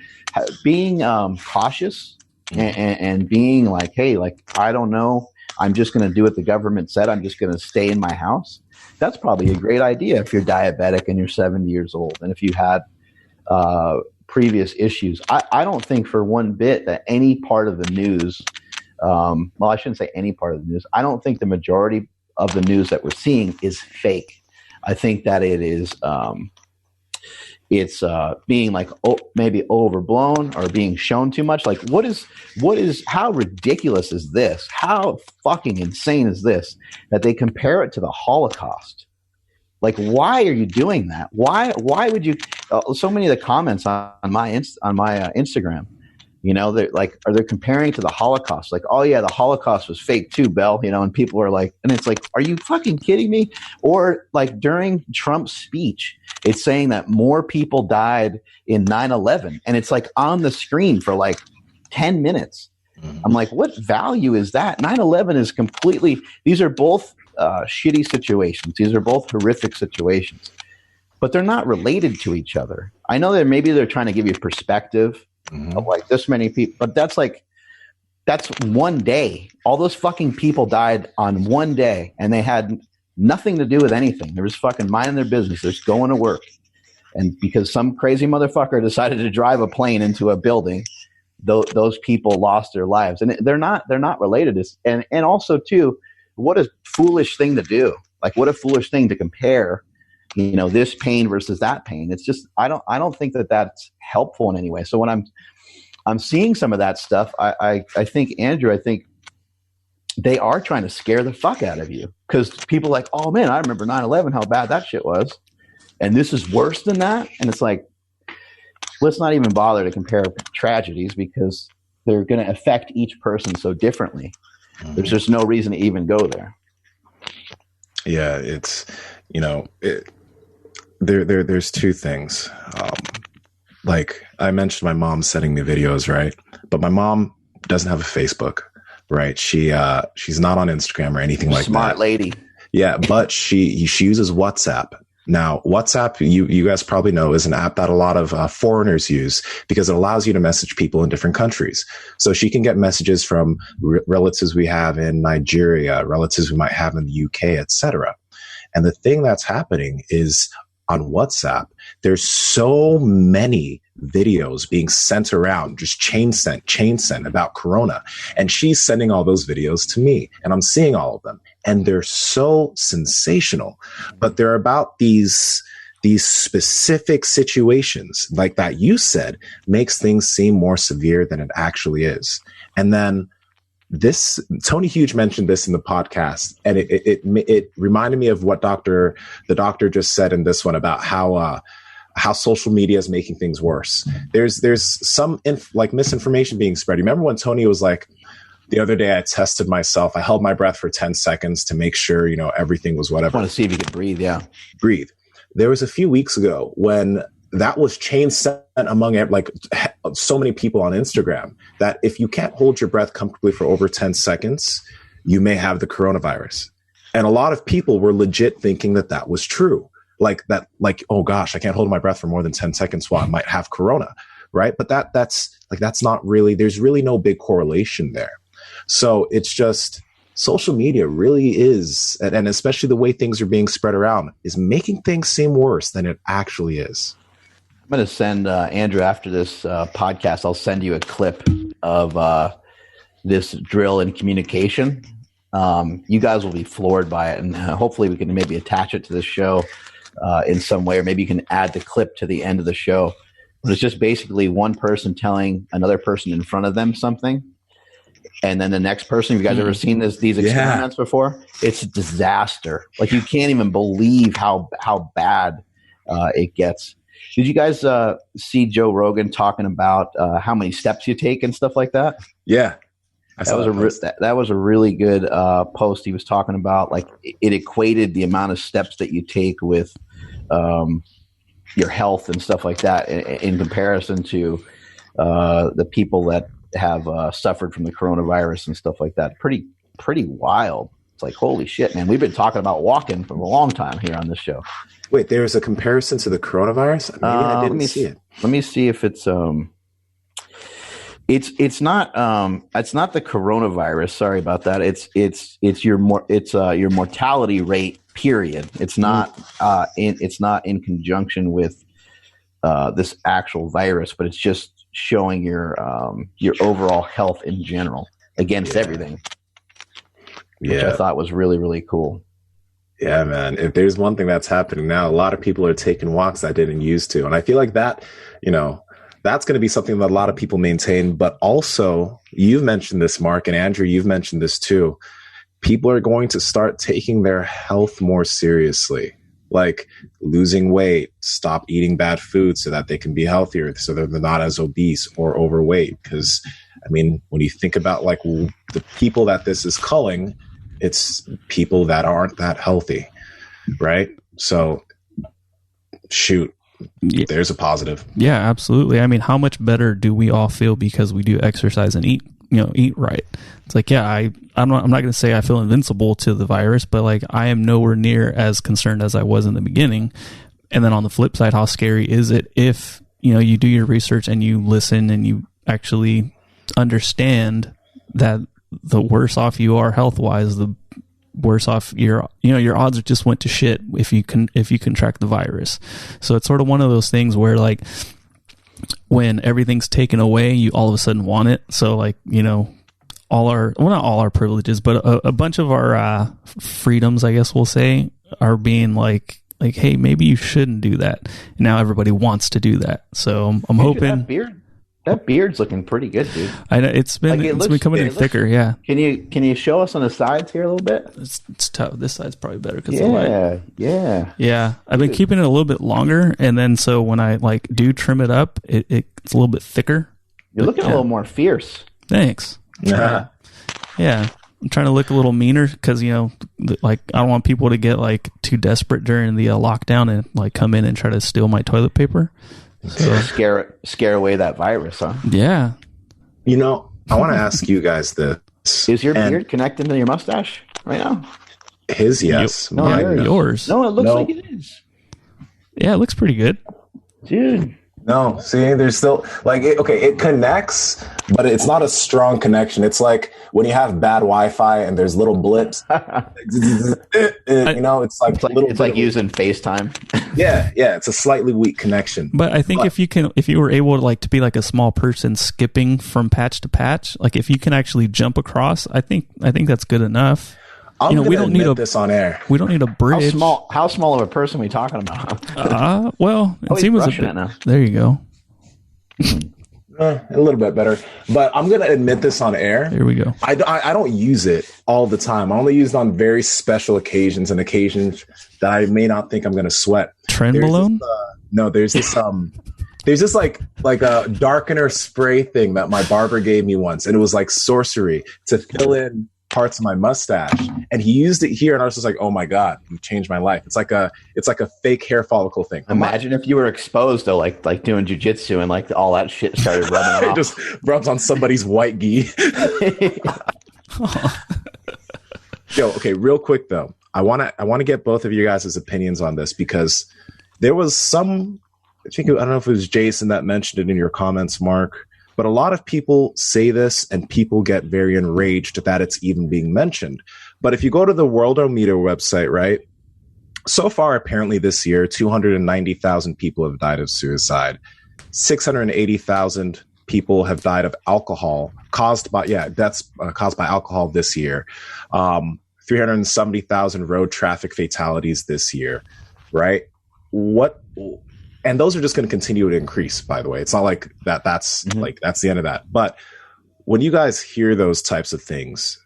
Speaker 2: being cautious and being like, hey, like, I don't know, I'm just going to do what the government said. I'm just going to stay in my house. That's probably a great idea if you're diabetic and you're 70 years old. And if you had previous issues, I don't think for one bit that any part of the news, well, I shouldn't say any part of the news. I don't think the majority of the news that we're seeing is fake. I think that it is, it's being like maybe overblown or being shown too much. Like, how ridiculous is this? How fucking insane is this that they compare it to the Holocaust? Like, why are you doing that? Why would you? So many of the comments on my Instagram, you know, they're like, are they comparing to the Holocaust? Like, oh yeah, the Holocaust was fake too, Bell. You know, and people are like, and it's like, are you fucking kidding me? Or like during Trump's speech, it's saying that more people died in 9/11, and it's like on the screen for like 10 minutes. Mm-hmm. I'm like, what value is that? 9/11 is completely. These are both shitty situations. These are both horrific situations, but they're not related to each other. I know that maybe they're trying to give you perspective. Mm-hmm. Of like this many people, but that's one day. All those fucking people died on one day, and they had nothing to do with anything. They were just fucking minding their business. They're just going to work, and because some crazy motherfucker decided to drive a plane into a building, those people lost their lives, and they're not related. And also too, what a foolish thing to do. Like, what a foolish thing to compare. You know, this pain versus that pain. It's just, I don't think that that's helpful in any way. So when I'm seeing some of that stuff, I think, Andrew, I think they are trying to scare the fuck out of you, because people are like, oh man, I remember 9/11, how bad that shit was. And this is worse than that. And it's like, let's not even bother to compare tragedies because they're going to affect each person so differently. There's just no reason to even go there.
Speaker 3: Yeah, it's, there's two things. Like I mentioned, my mom sending me videos, right? But my mom doesn't have a Facebook, right? She's not on Instagram or anything like that.
Speaker 2: Smart lady.
Speaker 3: Yeah, but she uses WhatsApp. Now, WhatsApp, you guys probably know, is an app that a lot of foreigners use because it allows you to message people in different countries. So she can get messages from relatives we have in Nigeria, relatives we might have in the UK, etc. And the thing that's happening is on WhatsApp, there's so many videos being sent around, just chain sent about Corona. And she's sending all those videos to me, and I'm seeing all of them. And they're so sensational, but they're about these specific situations, like that you said, makes things seem more severe than it actually is. And then Tony Huge mentioned this in the podcast, and it reminded me of what the doctor just said in this one about how social media is making things worse. There's some misinformation being spread. Remember when Tony was like, the other day I tested myself. I held my breath for 10 seconds to make sure, everything was whatever.
Speaker 2: I want to see if you could breathe. Yeah.
Speaker 3: Breathe. There was a few weeks ago when that was chain sent among so many people on Instagram that if you can't hold your breath comfortably for over 10 seconds, you may have the coronavirus. And a lot of people were legit thinking that was true. Oh gosh, I can't hold my breath for more than 10 seconds while I might have corona. Right. But that's not really, there's really no big correlation there. So it's just social media really is, and especially the way things are being spread around, is making things seem worse than it actually is.
Speaker 2: I'm going to send Andrew after this podcast. I'll send you a clip of this drill in communication. You guys will be floored by it, and hopefully we can maybe attach it to the show in some way, or maybe you can add the clip to the end of the show. But it's just basically one person telling another person in front of them something, and then the next person. Have you guys ever seen these experiments before? It's a disaster. Like, you can't even believe how bad it gets. Did you guys see Joe Rogan talking about how many steps you take and stuff like that?
Speaker 3: Yeah.
Speaker 2: That was a really good post. He was talking about, like, it equated the amount of steps that you take with your health and stuff like that in comparison to the people that have suffered from the coronavirus and stuff like that. Pretty wild. It's like, holy shit, man. We've been talking about walking for a long time here on this show.
Speaker 3: Wait, there's a comparison to the coronavirus? Maybe I didn't see it. Let
Speaker 2: me see if it's it's not the coronavirus. Sorry about that. It's your mortality rate, period. It's not in conjunction with this actual virus, but it's just showing your overall health in general against everything. Which I thought was really, really cool.
Speaker 3: Yeah, man. If there's one thing that's happening now, a lot of people are taking walks that didn't used to. And I feel like that, that's going to be something that a lot of people maintain. But also, you've mentioned this, Mark, and Andrew, you've mentioned this too. People are going to start taking their health more seriously, like losing weight, stop eating bad food so that they can be healthier, so that they're not as obese or overweight. Because, when you think about like the people that this is culling, it's people that aren't that healthy, right? So, shoot, there's a positive.
Speaker 1: Yeah, absolutely. How much better do we all feel because we do exercise and eat right? It's like, I'm not going to say I feel invincible to the virus, but like, I am nowhere near as concerned as I was in the beginning. And then on the flip side, how scary is it if, you do your research and you listen and you actually understand that the worse off you are health-wise, the worse off your odds just went to shit if you contract the virus. So it's sort of one of those things where, like, when everything's taken away, you all of a sudden want it. So, like, not all our privileges, but a bunch of our freedoms, I guess we'll say, are being like, hey, maybe you shouldn't do that. And now everybody wants to do that. So I'm hoping.
Speaker 2: Beard? That beard's looking pretty good, dude.
Speaker 1: I know it's been becoming thicker. Yeah.
Speaker 2: Can you show us on the sides here a little bit?
Speaker 1: It's tough. This side's probably better because of the light.
Speaker 2: Yeah.
Speaker 1: I've been keeping it a little bit longer, and then so when I like do trim it up, it's a little bit thicker.
Speaker 2: You're looking a little more fierce.
Speaker 1: Thanks. Yeah. I'm trying to look a little meaner because like I don't want people to get like too desperate during the lockdown and like come in and try to steal my toilet paper.
Speaker 2: So scare away that virus, huh?
Speaker 1: Yeah.
Speaker 3: I want to ask you guys this.
Speaker 2: Is your beard connected to your mustache right now?
Speaker 3: His, yes.
Speaker 1: Yours.
Speaker 2: No, it looks like it is.
Speaker 1: Yeah, it looks pretty good.
Speaker 2: Dude.
Speaker 3: No, see, there's still it connects, but it's not a strong connection. It's like when you have bad Wi-Fi and there's little blips. It's
Speaker 2: like using FaceTime.
Speaker 3: Yeah, it's a slightly weak connection.
Speaker 1: But I think if you were able to like to be like a small person skipping from patch to patch, like if you can actually jump across, I think that's good enough.
Speaker 3: We don't need this on air.
Speaker 1: We don't need a bridge.
Speaker 2: How small of a person are we talking about?
Speaker 1: Well, Nsima's a bit. Now. There you go.
Speaker 3: A little bit better, but I'm gonna admit this on air.
Speaker 1: Here we go.
Speaker 3: I don't use it all the time. I only use it on very special occasions and occasions that I may not think I'm gonna sweat.
Speaker 1: Trenbolone?
Speaker 3: There's this there's this like a darkener spray thing that my barber gave me once, and it was like sorcery to fill in parts of my mustache, and he used it here, and I was just like, oh my god, you changed my life. It's like a fake hair follicle thing.
Speaker 2: Imagine if you were exposed to like doing jujitsu and like all that shit started rubbing off.
Speaker 3: It just rubs on somebody's white gi. Yo, okay, real quick though, I want to get both of you guys' opinions on this, because there was some, I don't know if it was Jason that mentioned it in your comments, Mark, but a lot of people say this and people get very enraged that it's even being mentioned. But if you go to the Worldometer website, right, so far, apparently this year, 290,000 people have died of suicide. 680,000 people have died of alcohol caused by alcohol this year. 370,000 road traffic fatalities this year, right? And those are just going to continue to increase, by the way. It's not like that's that's the end of that. But when you guys hear those types of things,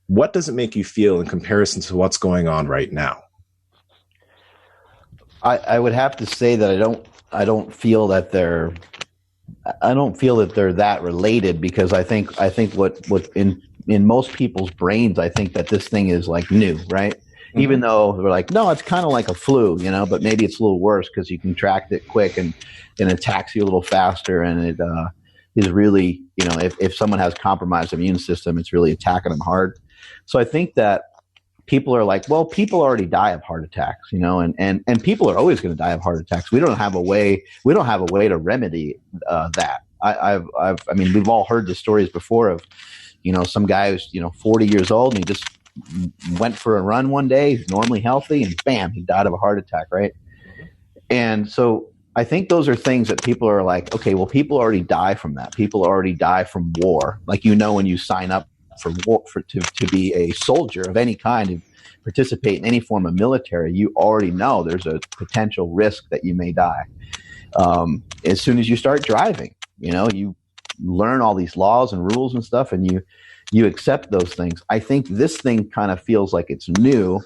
Speaker 3: what does it make you feel in comparison to what's going on right now?
Speaker 2: I would have to say that I don't feel that they're that related, because I think what in most people's brains, I think that this thing is like new, right? Mm-hmm. Even though they're like, no, it's kind of like a flu, but maybe it's a little worse because you contract it quick and it attacks you a little faster, and it is really, if someone has compromised immune system, it's really attacking them hard. So I think that people are like, well, people already die of heart attacks, and people are always going to die of heart attacks. We don't have a way to remedy that. I mean, we've all heard the stories before of, some guy who's 40 years old and he just went for a run one day, he's normally healthy, and bam, he died of a heart attack, right? And so I think those are things that people are like, okay, well, people already die from that. People already die from war. Like, when you sign up for war to be a soldier of any kind, and participate in any form of military, you already know there's a potential risk that you may die. As soon as you start driving, you learn all these laws and rules and stuff, and you accept those things. I think this thing kind of feels like it's new,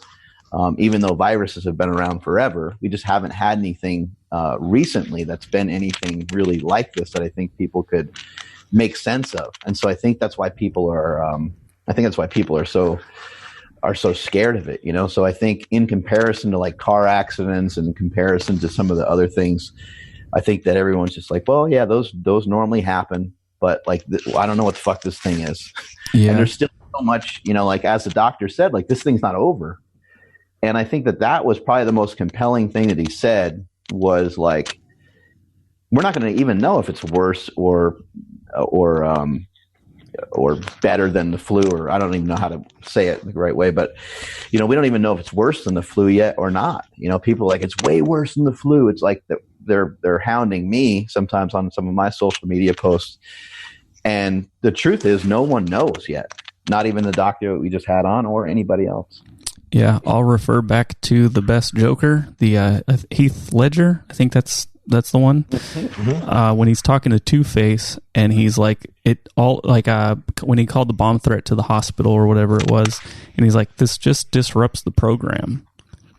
Speaker 2: even though viruses have been around forever. We just haven't had anything recently that's been anything really like this that I think people could make sense of. And so I think that's why people are so scared of it, So I think in comparison to like car accidents and in comparison to some of the other things, I think that everyone's just like, well, yeah, those normally happen, but like, I don't know what the fuck this thing is. Yeah. And there's still so much, like as the doctor said, like this thing's not over. And I think that was probably the most compelling thing that he said was like, we're not going to even know if it's worse or better than the flu, or I don't even know how to say it the right way, but we don't even know if it's worse than the flu yet or not. People are like, it's way worse than the flu. It's like they're hounding me sometimes on some of my social media posts, and the truth is no one knows yet, not even the doctor that we just had on or anybody else.
Speaker 1: Yeah, I'll refer back to the best Joker, the Heath Ledger. I think that's That's the one. When he's talking to Two-Face, and he's like, when he called the bomb threat to the hospital or whatever it was, and he's like, this just disrupts the program.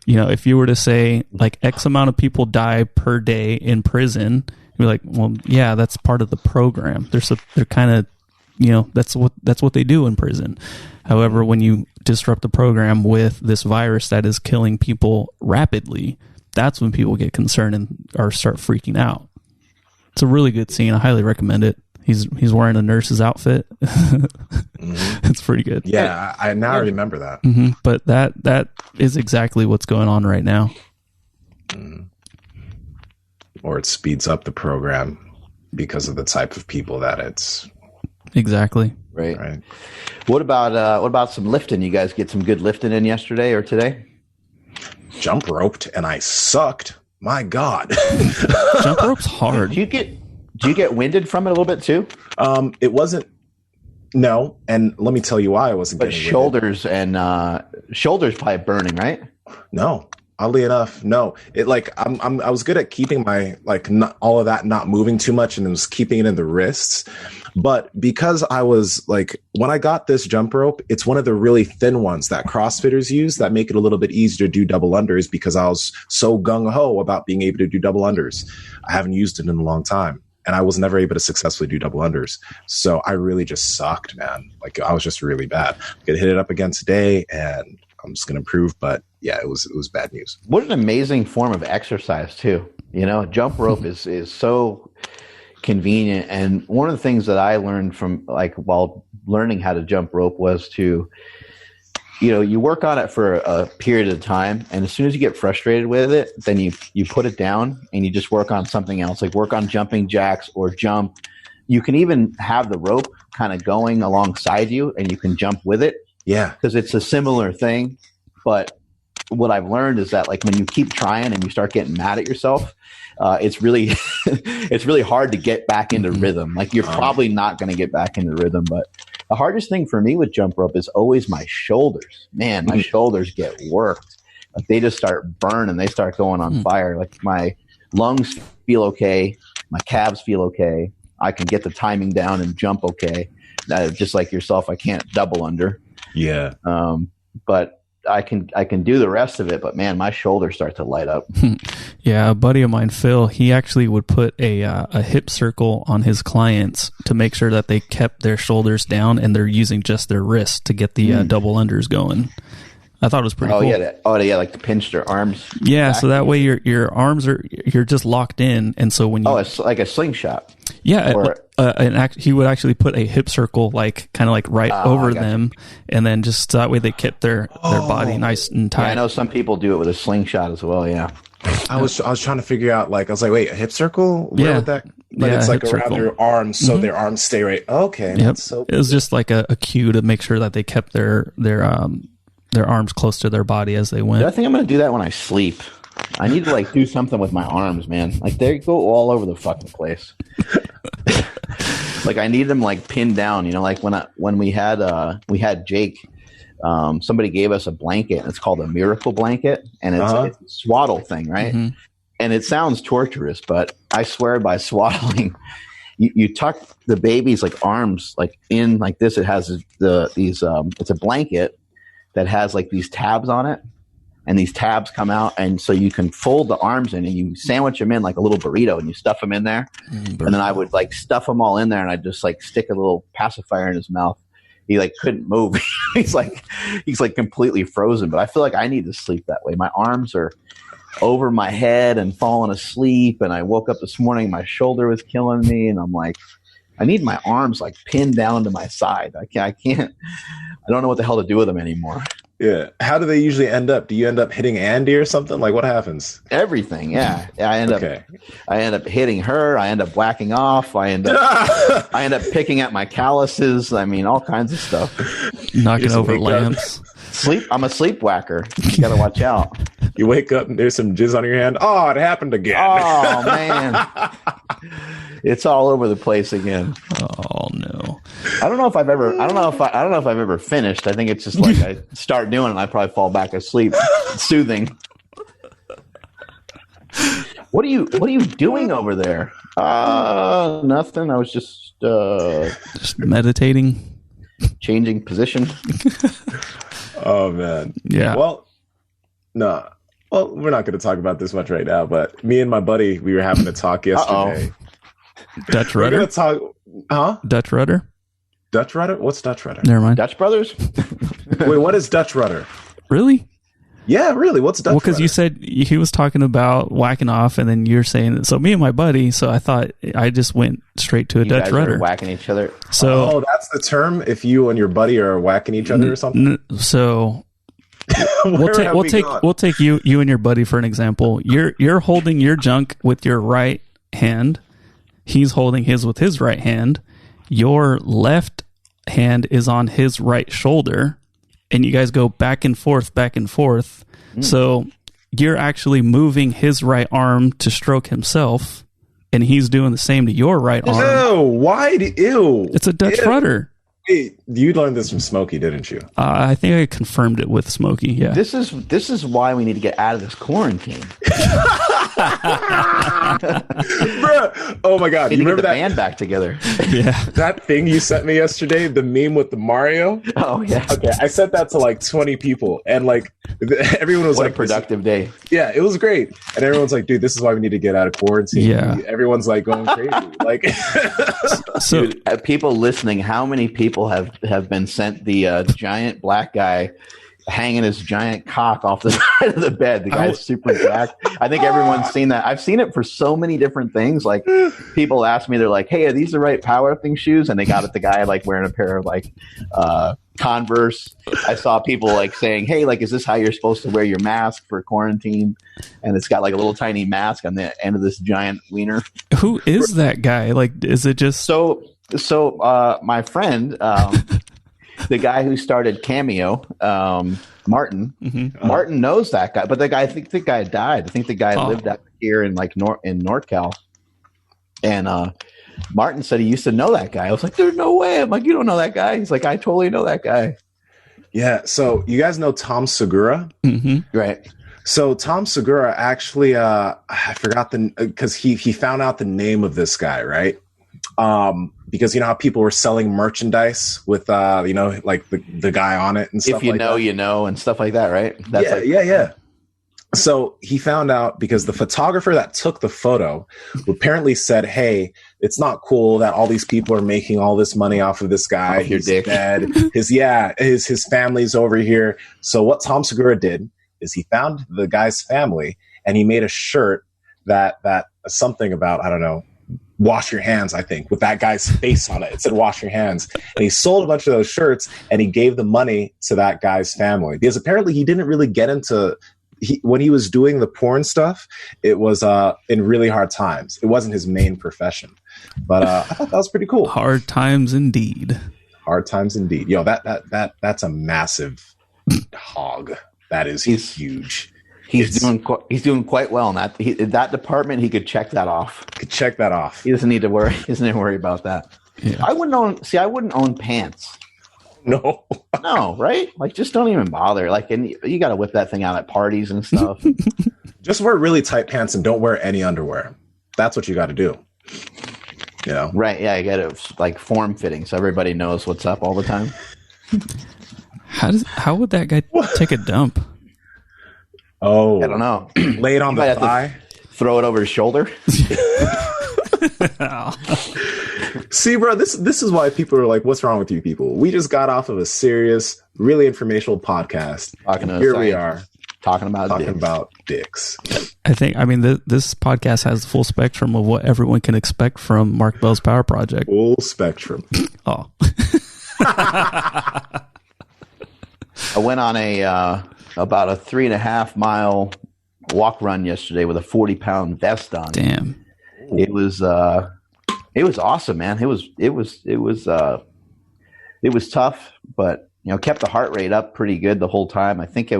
Speaker 1: You know, if you were to say like X amount of people die per day in prison, you'd be like, well, yeah, that's part of the program. They're kind of, you know, that's what they do in prison. However, when you disrupt the program with this virus that is killing people rapidly, that's when people get concerned or start freaking out. It's a really good scene. I highly recommend it. He's wearing a nurse's outfit. It's pretty good.
Speaker 3: Yeah, I now remember that.
Speaker 1: But that is exactly what's going on right now.
Speaker 3: Or it speeds up the program because of the type of people that it's.
Speaker 1: Exactly.
Speaker 2: Right. What about some lifting? You guys get some good lifting in yesterday or today?
Speaker 3: Jump roped and I sucked. My God.
Speaker 1: Jump rope's hard.
Speaker 2: Do you get winded from it a little bit too?
Speaker 3: It wasn't. No, and let me tell you why I wasn't.
Speaker 2: But shoulders winded. And shoulders probably burning, right?
Speaker 3: No, oddly enough, no. It like I was good at keeping my not all of that not moving too much, and it was keeping it in the wrists. But because I was like, when I got this jump rope, it's one of the really thin ones that CrossFitters use that make it a little bit easier to do double unders, because I was so gung ho about being able to do double unders. I haven't used it in a long time. And I was never able to successfully do double unders. So I really just sucked, man. Like, I was just really bad. I could hit it up again today, and I'm just going to improve. But yeah, it was bad news.
Speaker 2: What an amazing form of exercise too. You know, jump rope is so convenient. And one of the things that I learned from while learning how to jump rope was to, you know, you work on it for a period of time, and as soon as you get frustrated with it, then you put it down and you just work on something else, like work on jumping jacks or jump. You can even have the rope kind of going alongside you, and you can jump with it.
Speaker 3: Yeah.
Speaker 2: Because it's a similar thing. But what I've learned is that, like, when you keep trying and you start getting mad at yourself, it's really it's really hard to get back into rhythm. Like, you're probably not going to get back into rhythm, but the hardest thing for me with jump rope is always my shoulders. Man, my shoulders get worked. Like, they just start burning. They start going on fire. Like, my lungs feel okay. My calves feel okay. I can get the timing down and jump okay. Just like yourself, I can't double under.
Speaker 3: Yeah.
Speaker 2: But I can do the rest of it, but man, my shoulders start to light up.
Speaker 1: Yeah, a buddy of mine, Phil, he actually would put a hip circle on his clients to make sure that they kept their shoulders down and they're using just their wrists to get the double unders going. I thought it was pretty cool.
Speaker 2: Yeah, like to pinch their arms.
Speaker 1: Yeah, so that way your arms you're just locked in, and so when you
Speaker 2: it's like a slingshot.
Speaker 1: Yeah, he would actually put a hip circle kind of right over them, and then just that way they kept their body nice and tight.
Speaker 2: Yeah, I know some people do it with a slingshot as well. Yeah,
Speaker 3: I was trying to figure out, I was like, wait, a hip circle? Where would that? But it's like around their arms, so their arms stay right. Okay,
Speaker 1: yep. It was just like a cue to make sure that they kept their arms close to their body as they went.
Speaker 2: I think I'm going to do that when I sleep. I need to do something with my arms, man. Like, they go all over the fucking place. I need them pinned down. You know, when we had Jake, somebody gave us a blanket, and it's called a miracle blanket, and it's a swaddle thing, right? Mm-hmm. And it sounds torturous, but I swear by swaddling, you tuck the baby's arms in like this. It has it's a blanket that has these tabs on it, and these tabs come out, and so you can fold the arms in and you sandwich them in like a little burrito, and you stuff them in there. And then I would stuff them all in there, and I'd just stick a little pacifier in his mouth. He couldn't move. he's completely frozen. But I feel like I need to sleep that way. My arms are over my head and falling asleep, and I woke up this morning, my shoulder was killing me, and I'm like, I need my arms pinned down to my side. I can't. I don't know what the hell to do with them anymore.
Speaker 3: Yeah. How do they usually end up? Do you end up hitting Andy or something? What happens?
Speaker 2: Everything. Yeah. I end up hitting her. I end up whacking off. I end up picking at my calluses. I mean, all kinds of stuff.
Speaker 1: Knocking over lamps.
Speaker 2: I'm a sleepwhacker. You got to watch out.
Speaker 3: You wake up and there's some jizz on your hand. Oh, it happened again.
Speaker 2: Oh man. It's all over the place again.
Speaker 1: Oh no.
Speaker 2: I don't know if I've ever finished. I think it's just I start doing it and I probably fall back asleep. It's soothing. What are you doing over there? Nothing. I was just
Speaker 1: meditating,
Speaker 2: changing position.
Speaker 3: Oh man.
Speaker 1: Yeah.
Speaker 3: Well, no. Well, we're not going to talk about this much right now, but me and my buddy, we were having a talk yesterday.
Speaker 1: Dutch
Speaker 3: We're
Speaker 1: rudder?
Speaker 3: going to talk, huh?
Speaker 1: Dutch rudder?
Speaker 3: Dutch rudder? What's Dutch rudder?
Speaker 1: Never mind.
Speaker 2: Dutch brothers?
Speaker 3: Wait, what is Dutch rudder?
Speaker 1: Really?
Speaker 3: Yeah, really. What's Dutch
Speaker 1: Well, because
Speaker 3: rudder?
Speaker 1: you said he was talking about whacking off, and then you're saying, so me and my buddy, so I thought I just went straight to a
Speaker 2: You
Speaker 1: Dutch
Speaker 2: guys
Speaker 1: rudder.
Speaker 2: are whacking each other.
Speaker 1: So,
Speaker 3: Oh, that's the term? If you and your buddy are whacking each other or something?
Speaker 1: so
Speaker 3: Where have we gone?
Speaker 1: we'll take you and your buddy for an example. You're holding your junk with your right hand. He's holding his with his right hand. Your left hand is on his right shoulder, and you guys go back and forth, back and forth. So you're actually moving his right arm to stroke himself, and he's doing the same to your right arm.
Speaker 3: Ew, why? Ew.
Speaker 1: It's a Dutch
Speaker 3: Ew.
Speaker 1: rudder.
Speaker 3: Wait, you learned this from Smokey, didn't you?
Speaker 1: I think I confirmed it with Smokey. Yeah.
Speaker 2: This is why we need to get out of this quarantine.
Speaker 3: Bruh. Oh my God.
Speaker 2: We
Speaker 3: You
Speaker 2: need to
Speaker 3: remember
Speaker 2: get the
Speaker 3: that,
Speaker 2: band back together.
Speaker 1: Yeah.
Speaker 3: that thing you sent me yesterday? The meme with the Mario?
Speaker 2: Oh yeah.
Speaker 3: Okay, I sent that to like 20 people, and like everyone was
Speaker 2: What
Speaker 3: like,
Speaker 2: a productive day.
Speaker 3: yeah, it was great. And everyone's like, dude, this is why we need to get out of quarantine.
Speaker 1: Yeah.
Speaker 3: Everyone's like going crazy. Like,
Speaker 1: So
Speaker 2: Dude, people listening, how many people have been sent the giant black guy hanging his giant cock off the side of the bed? The guy's super jacked. I think everyone's seen that. I've seen it for so many different things. Like people ask me, they're like, "Hey, are these the right powerlifting shoes?" And they got it. The guy like wearing a pair of like Converse. I saw people like saying, "Hey, like, is this how you're supposed to wear your mask for quarantine?" And it's got like a little tiny mask on the end of this giant wiener.
Speaker 1: who is that guy? Like, is it just
Speaker 2: So my friend, the guy who started Cameo, Martin.
Speaker 1: Mhm.
Speaker 2: Martin knows that guy, but I think the guy died. I think the guy lived out here in like in NorCal, and Martin said he used to know that guy. I was like, "There's no way." I'm like, "You don't know that guy?" He's like, "I totally know that guy."
Speaker 3: yeah. So you guys know Tom Segura?
Speaker 1: Mhm.
Speaker 2: Right.
Speaker 3: So Tom Segura actually, I forgot because he found out the name of this guy, right? Because you know how people were selling merchandise with like the guy on it and stuff.
Speaker 2: If you
Speaker 3: like
Speaker 2: know,
Speaker 3: that?
Speaker 2: you know, and stuff like that, right? That's
Speaker 3: Yeah. So he found out because the photographer that took the photo apparently said, "Hey, it's not cool that all these people are making all this money off of this guy.
Speaker 2: Off your
Speaker 3: He's
Speaker 2: dick."
Speaker 3: dead. His family's over here." So what Tom Segura did is he found the guy's family and he made a shirt that something about, I don't know, wash your hands, I think, with that guy's face on it. It said wash your hands. And he sold a bunch of those shirts and he gave the money to that guy's family because apparently he didn't really get into when he was doing the porn stuff, it was in really hard times. It wasn't his main profession. But I thought that was pretty cool.
Speaker 1: hard times indeed?
Speaker 3: Hard times indeed. Yo, that's a massive hog. That is huge.
Speaker 2: He's doing quite well in that that department. He could check that off.
Speaker 3: Could check that off.
Speaker 2: He doesn't need to worry. He doesn't need to worry about that.
Speaker 1: Yeah.
Speaker 2: I wouldn't own pants.
Speaker 3: No.
Speaker 2: No, right? Like, just don't even bother. Like, and you got to whip that thing out at parties and stuff.
Speaker 3: Just wear really tight pants and don't wear any underwear. That's what you got to do. You know?
Speaker 2: Right? Yeah, you got to like form fitting so everybody knows what's up all the time.
Speaker 1: How would that guy take a dump?
Speaker 3: Oh,
Speaker 2: I don't know.
Speaker 3: lay it on
Speaker 2: You might
Speaker 3: the
Speaker 2: have to
Speaker 3: thigh.
Speaker 2: Throw it over his shoulder.
Speaker 3: See, bro, this is why people are like, "What's wrong with you people?" We just got off of a serious, really informational podcast.
Speaker 2: Talking to
Speaker 3: Here we
Speaker 2: science.
Speaker 3: are
Speaker 2: Talking about dicks.
Speaker 1: I think, this podcast has the full spectrum of what everyone can expect from Mark Bell's Power Project.
Speaker 3: Full spectrum.
Speaker 1: Oh.
Speaker 2: I went on about a 3.5 mile walk run yesterday with a 40-pound vest on.
Speaker 1: Damn.
Speaker 2: It was awesome, man. It was tough, but kept the heart rate up pretty good the whole time. I think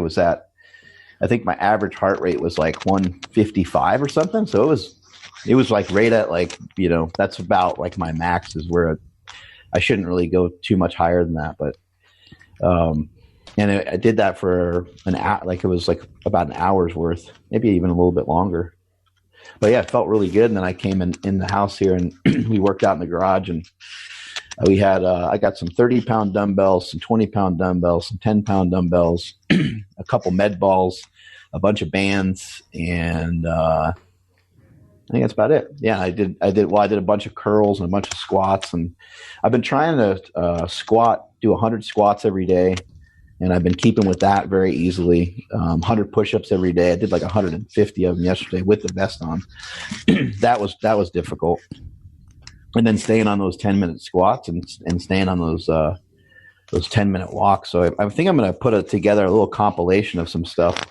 Speaker 2: my average heart rate was like 155 or something. So it was like right at like, that's about like my max is where I shouldn't really go too much higher than that. But, and I did that for an hour, like it was like about an hour's worth, maybe even a little bit longer. but yeah, it felt really good. And then I came in the house here, and we worked out in the garage, and we had I got some 30-pound dumbbells, some 20-pound dumbbells, some 10-pound dumbbells, a couple med balls, a bunch of bands, and I think that's about it. Yeah, I did a bunch of curls and a bunch of squats, and I've been trying to do 100 squats every day, and I've been keeping with that very easily. 100 push-ups every day. I did like 150 of them yesterday with the vest on. That was difficult. And then staying on those 10-minute squats and staying on those 10-minute walks. So I think I'm going to put together a little compilation of some stuff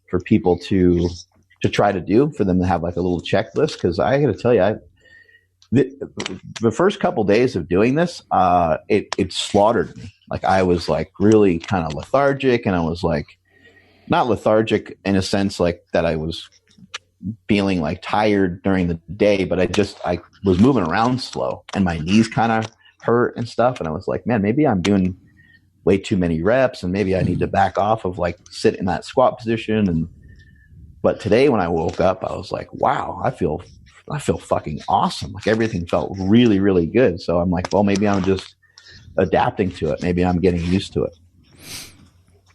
Speaker 2: for people to try to do, for them to have like a little checklist. Because I got to tell you, the first couple days of doing this, it slaughtered me. Like I was like really kind of lethargic, and I was like not lethargic in a sense like that I was feeling like tired during the day, but I was moving around slow, and my knees kind of hurt and stuff. And I was like, man, maybe I'm doing way too many reps, and maybe I need to back off of like sit in that squat position. But today when I woke up, I was like, wow, I feel fucking awesome. Like everything felt really, really good. So I'm like, well, maybe I'm just adapting to it. Maybe I'm getting used to it.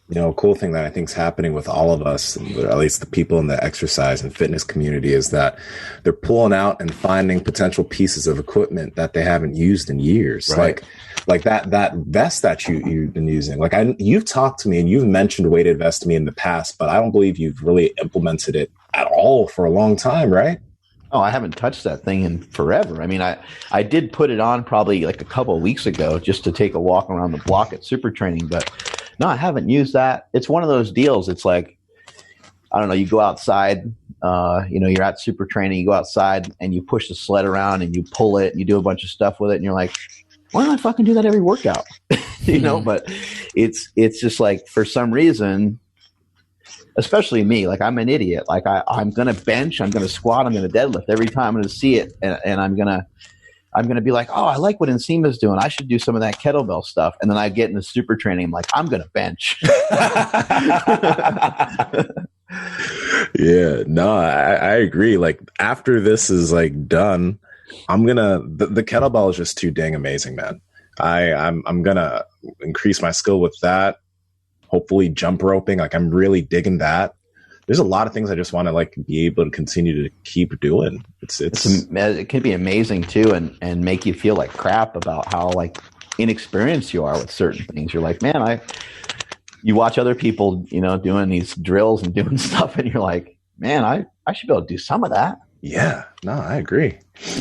Speaker 3: You know, a cool thing that I think is happening with all of us, at least the people in the exercise and fitness community, is that they're pulling out and finding potential pieces of equipment that they haven't used in years.
Speaker 2: Right.
Speaker 3: Like that vest that you've been using. Like you've talked to me and you've mentioned weighted vest to me in the past, but I don't believe you've really implemented it at all for a long time, right?
Speaker 2: Oh, I haven't touched that thing in forever. I mean, I did put it on probably like a couple of weeks ago just to take a walk around the block at super training, but no, I haven't used that. It's one of those deals. It's like, I don't know, you go outside, you're at super training, you go outside and you push the sled around and you pull it and you do a bunch of stuff with it, and you're like, why don't I fucking do that every workout? But it's just like, for some reason, especially me, like I'm an idiot. Like I'm going to bench, I'm going to squat, I'm going to deadlift every time I'm going to see it. And I'm going to be like, oh, I like what Nsima's doing. I should do some of that kettlebell stuff. And then I get into super training. I'm like, I'm going to bench.
Speaker 3: Yeah, no, I agree. Like after this is like done, the kettlebell is just too dang amazing, man. I'm going to increase my skill with that. Hopefully jump roping. Like I'm really digging that. There's a lot of things I just want to like be able to continue to keep doing.
Speaker 2: It can be amazing too, and make you feel like crap about how like inexperienced you are with certain things. You're like, man, you watch other people, doing these drills and doing stuff, and you're like, man, I should be able to do some of that.
Speaker 3: Yeah, no, I agree.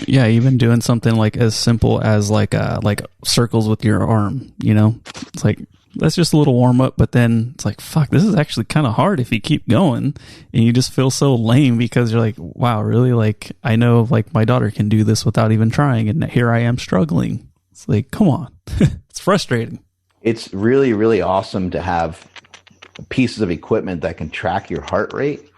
Speaker 1: Yeah, even doing something like as simple as like circles with your arm, it's like, that's just a little warm up, but then it's like, fuck, this is actually kind of hard if you keep going, and you just feel so lame because you're like, wow, really? Like, I know like my daughter can do this without even trying, and here I am struggling. It's like, come on. It's frustrating. It's
Speaker 2: really, really awesome to have pieces of equipment that can track your heart rate.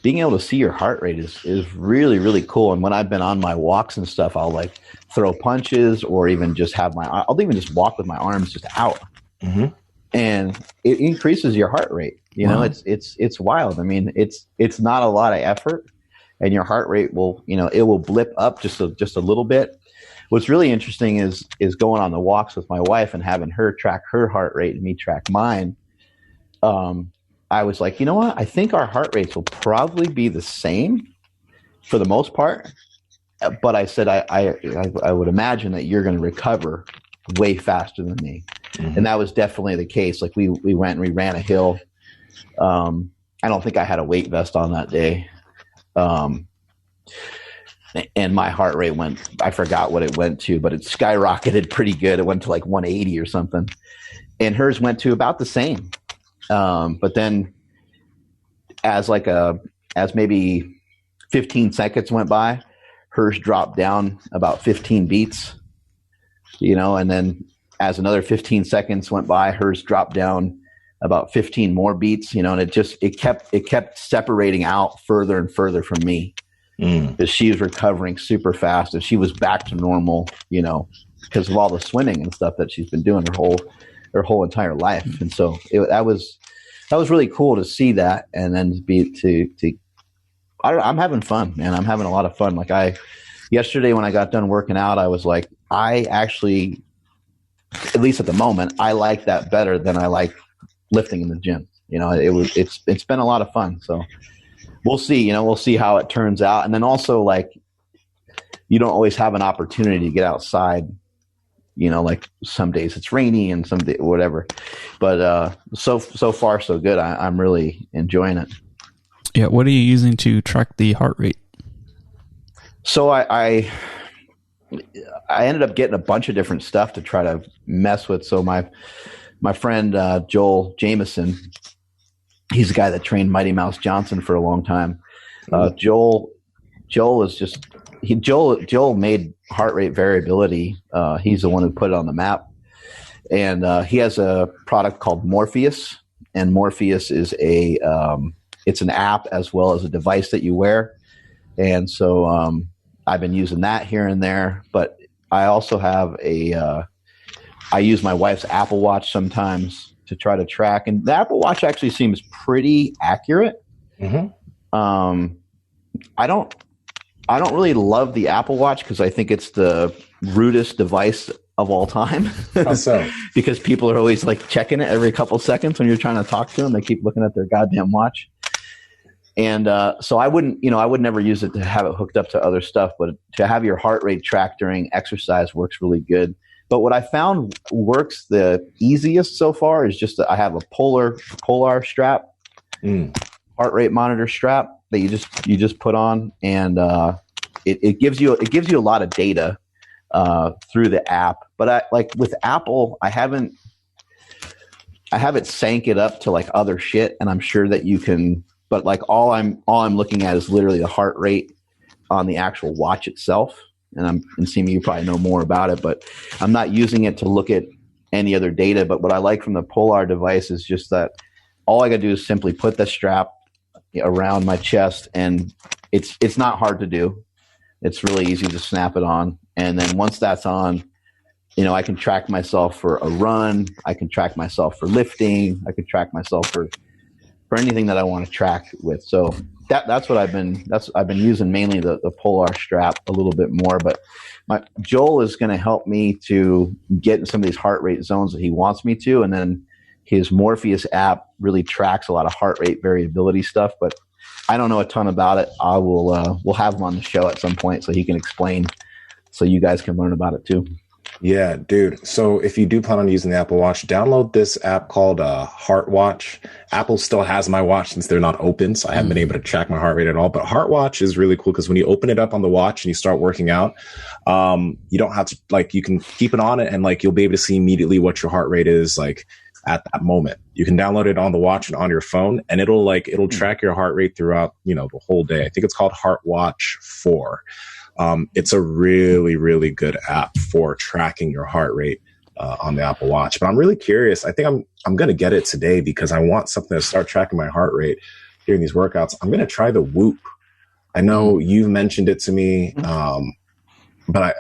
Speaker 2: Being able to see your heart rate is really, really cool. And when I've been on my walks and stuff, I'll like throw punches, or even just I'll even just walk with my arms just out. Mm-hmm. And it increases your heart rate. Wow. It's wild. I mean, it's not a lot of effort, and your heart rate will, it will blip up just a little bit. What's really interesting is going on the walks with my wife and having her track her heart rate and me track mine. I was like, you know what? I think our heart rates will probably be the same for the most part. But I said, I would imagine that you're going to recover way faster than me. Mm-hmm. And that was definitely the case. Like we went and we ran a hill. I don't think I had a weight vest on that day. And my heart rate I forgot what it went to, but it skyrocketed pretty good. It went to like 180 or something. And hers went to about the same. But then as maybe 15 seconds went by, hers dropped down about 15 beats, and then as another 15 seconds went by, hers dropped down about 15 more beats, and it kept separating out further and further from me, because she was recovering super fast and she was back to normal, because of all the swimming and stuff that she's been doing her whole entire life. And so that was really cool to see that, and then to I'm having fun, man. I'm having a lot of fun. Like yesterday when I got done working out, I was like, I actually, at least at the moment, I like that better than I like lifting in the gym. It's been a lot of fun. So we'll see, we'll see how it turns out. And then also, like, you don't always have an opportunity to get outside, like some days it's rainy and some day, whatever. But so far so good. I'm really enjoying it.
Speaker 1: Yeah. What are you using to track the heart rate?
Speaker 2: So I ended up getting a bunch of different stuff to try to mess with. So my friend Joel Jameson, he's the guy that trained Mighty Mouse Johnson for a long time. Joel is just Joel made heart rate variability. He's the one who put it on the map, and he has a product called Morpheus, and Morpheus is it's an app as well as a device that you wear. And so I've been using that here and there, but I also have I use my wife's Apple Watch sometimes to try to track, and the Apple Watch actually seems pretty accurate. Mm-hmm. I don't really love the Apple Watch because I think it's the rudest device of all time.
Speaker 3: How so?
Speaker 2: Because people are always like checking it every couple seconds when you're trying to talk to them. They keep looking at their goddamn watch. And so I would never use it to have it hooked up to other stuff, but to have your heart rate tracked during exercise works really good. But what I found works the easiest so far is just that I have a Polar strap, heart rate monitor strap that you just put on, and it gives you a lot of data through the app. But with Apple, I haven't sank it up to like other shit, and I'm sure that you can. But like all I'm looking at is literally the heart rate on the actual watch itself. And Nsima, you probably know more about it, but I'm not using it to look at any other data. But what I like from the Polar device is just that all I got to do is simply put the strap around my chest, and it's not hard to do. It's really easy to snap it on. And then once that's on, I can track myself for a run. I can track myself for lifting. I can track myself for anything that I want to track with. So that's what I've been using, mainly the Polar strap a little bit more, but Joel is going to help me to get in some of these heart rate zones that he wants me to. And then his Morpheus app really tracks a lot of heart rate variability stuff, but I don't know a ton about it. I will, we'll have him on the show at some point so he can explain, so you guys can learn about it too.
Speaker 3: Yeah, dude. So if you do plan on using the Apple Watch, download this app called Heart Watch. Apple still has my watch since they're not open, so I haven't been able to track my heart rate at all. But Heart Watch is really cool because when you open it up on the watch and you start working out, you don't have to, you can keep it on it, and you'll be able to see immediately what your heart rate is at that moment. You can download it on the watch and on your phone, and it'll track your heart rate throughout the whole day. I think it's called Heart Watch 4. It's a really, really good app for tracking your heart rate on the Apple Watch. But I'm really curious. I think I'm going to get it today because I want something to start tracking my heart rate during these workouts. I'm going to try the Whoop. I know you've mentioned it to me, but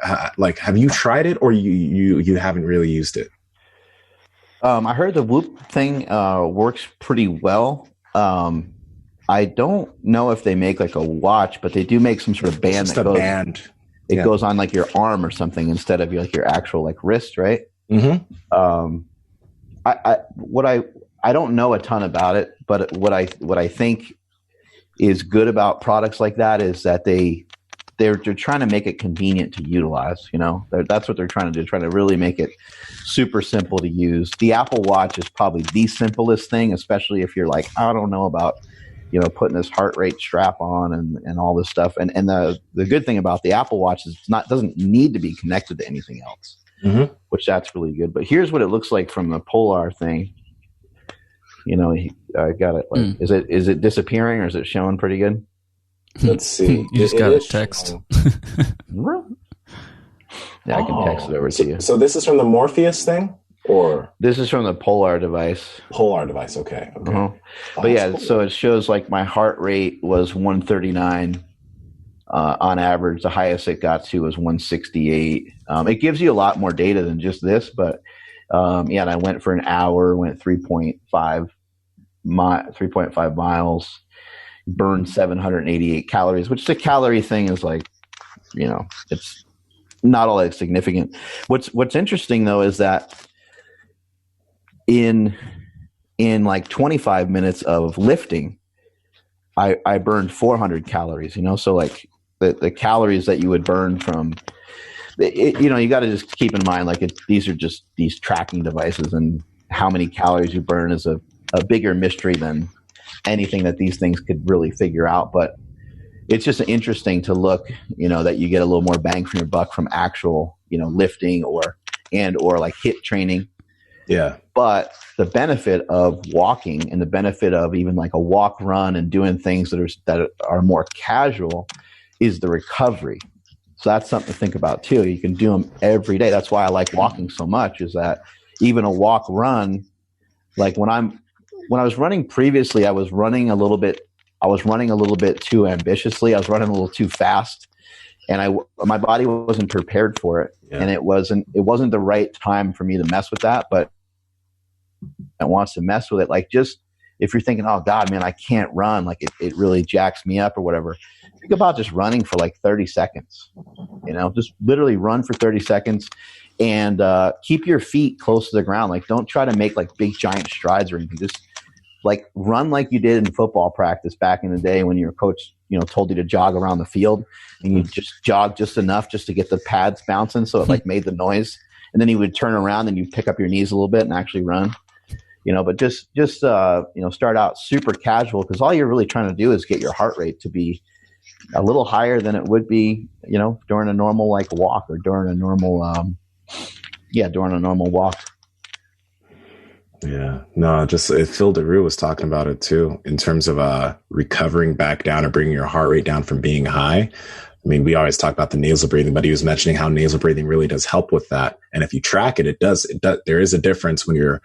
Speaker 3: have you tried it, or you haven't really used it?
Speaker 2: I heard the Whoop thing works pretty well. I don't know if they make a watch, but they do make some sort of band that goes. It goes on your arm or something instead of your actual wrist, right? Mm-hmm. I don't know a ton about it, but what I think is good about products like that is that they're trying to make it convenient to utilize. That's what they're trying to do. Trying to really make it super simple to use. The Apple Watch is probably the simplest thing, especially if you're I don't know about putting this heart rate strap on and all this stuff. And the good thing about the Apple Watch is doesn't need to be connected to anything else, which that's really good. But here's what it looks like from the Polar thing. I got it. Is it disappearing, or is it showing pretty good?
Speaker 3: Let's see.
Speaker 1: You just got a text.
Speaker 2: Yeah, I can text it over to you.
Speaker 3: So this is from the Morpheus thing? Or
Speaker 2: this is from the Polar device.
Speaker 3: Okay.
Speaker 2: But yeah, cool. So it shows my heart rate was 139 on average. The highest it got to was 168. It gives you a lot more data than just this, but and I went for an hour, went 3.5 miles. burned 788 calories, which the calorie thing is like, it's not all that significant. What's interesting though is that in like 25 minutes of lifting, I burned 400 calories, so like the calories that you would burn from it, you got to just keep in mind, like these are just these tracking devices, and how many calories you burn is a bigger mystery than anything that these things could really figure out. But it's just interesting to look, that you get a little more bang for your buck from actual, lifting or like HIIT training.
Speaker 3: Yeah.
Speaker 2: But the benefit of walking and the benefit of even like a walk, run, and doing things that are more casual is the recovery. So that's something to think about too. You can do them every day. That's why I like walking so much, is that even a walk, run, like when I was running previously, I was running a little bit too ambitiously. I was running a little too fast, and my body wasn't prepared for it. Yeah. And it wasn't the right time for me to mess with that, but it wants to mess with it. Like, just if you're thinking, oh God, man, I can't run, like it really jacks me up or whatever, think about just running for like 30 seconds, just literally run for 30 seconds and keep your feet close to the ground. Like, don't try to make like big giant strides or anything. Just like run like you did in football practice back in the day when your coach, told you to jog around the field, and you just jog just enough just to get the pads bouncing. So it like made the noise, and then you would turn around and you pick up your knees a little bit and actually run. But just start out super casual, because all you're really trying to do is get your heart rate to be a little higher than it would be, during a normal like walk, or during a normal, walk.
Speaker 3: Yeah, no, Phil DeRue was talking about it too, in terms of recovering back down or bringing your heart rate down from being high. I mean, we always talk about the nasal breathing, but he was mentioning how nasal breathing really does help with that. And if you track it, it does. There is a difference when you're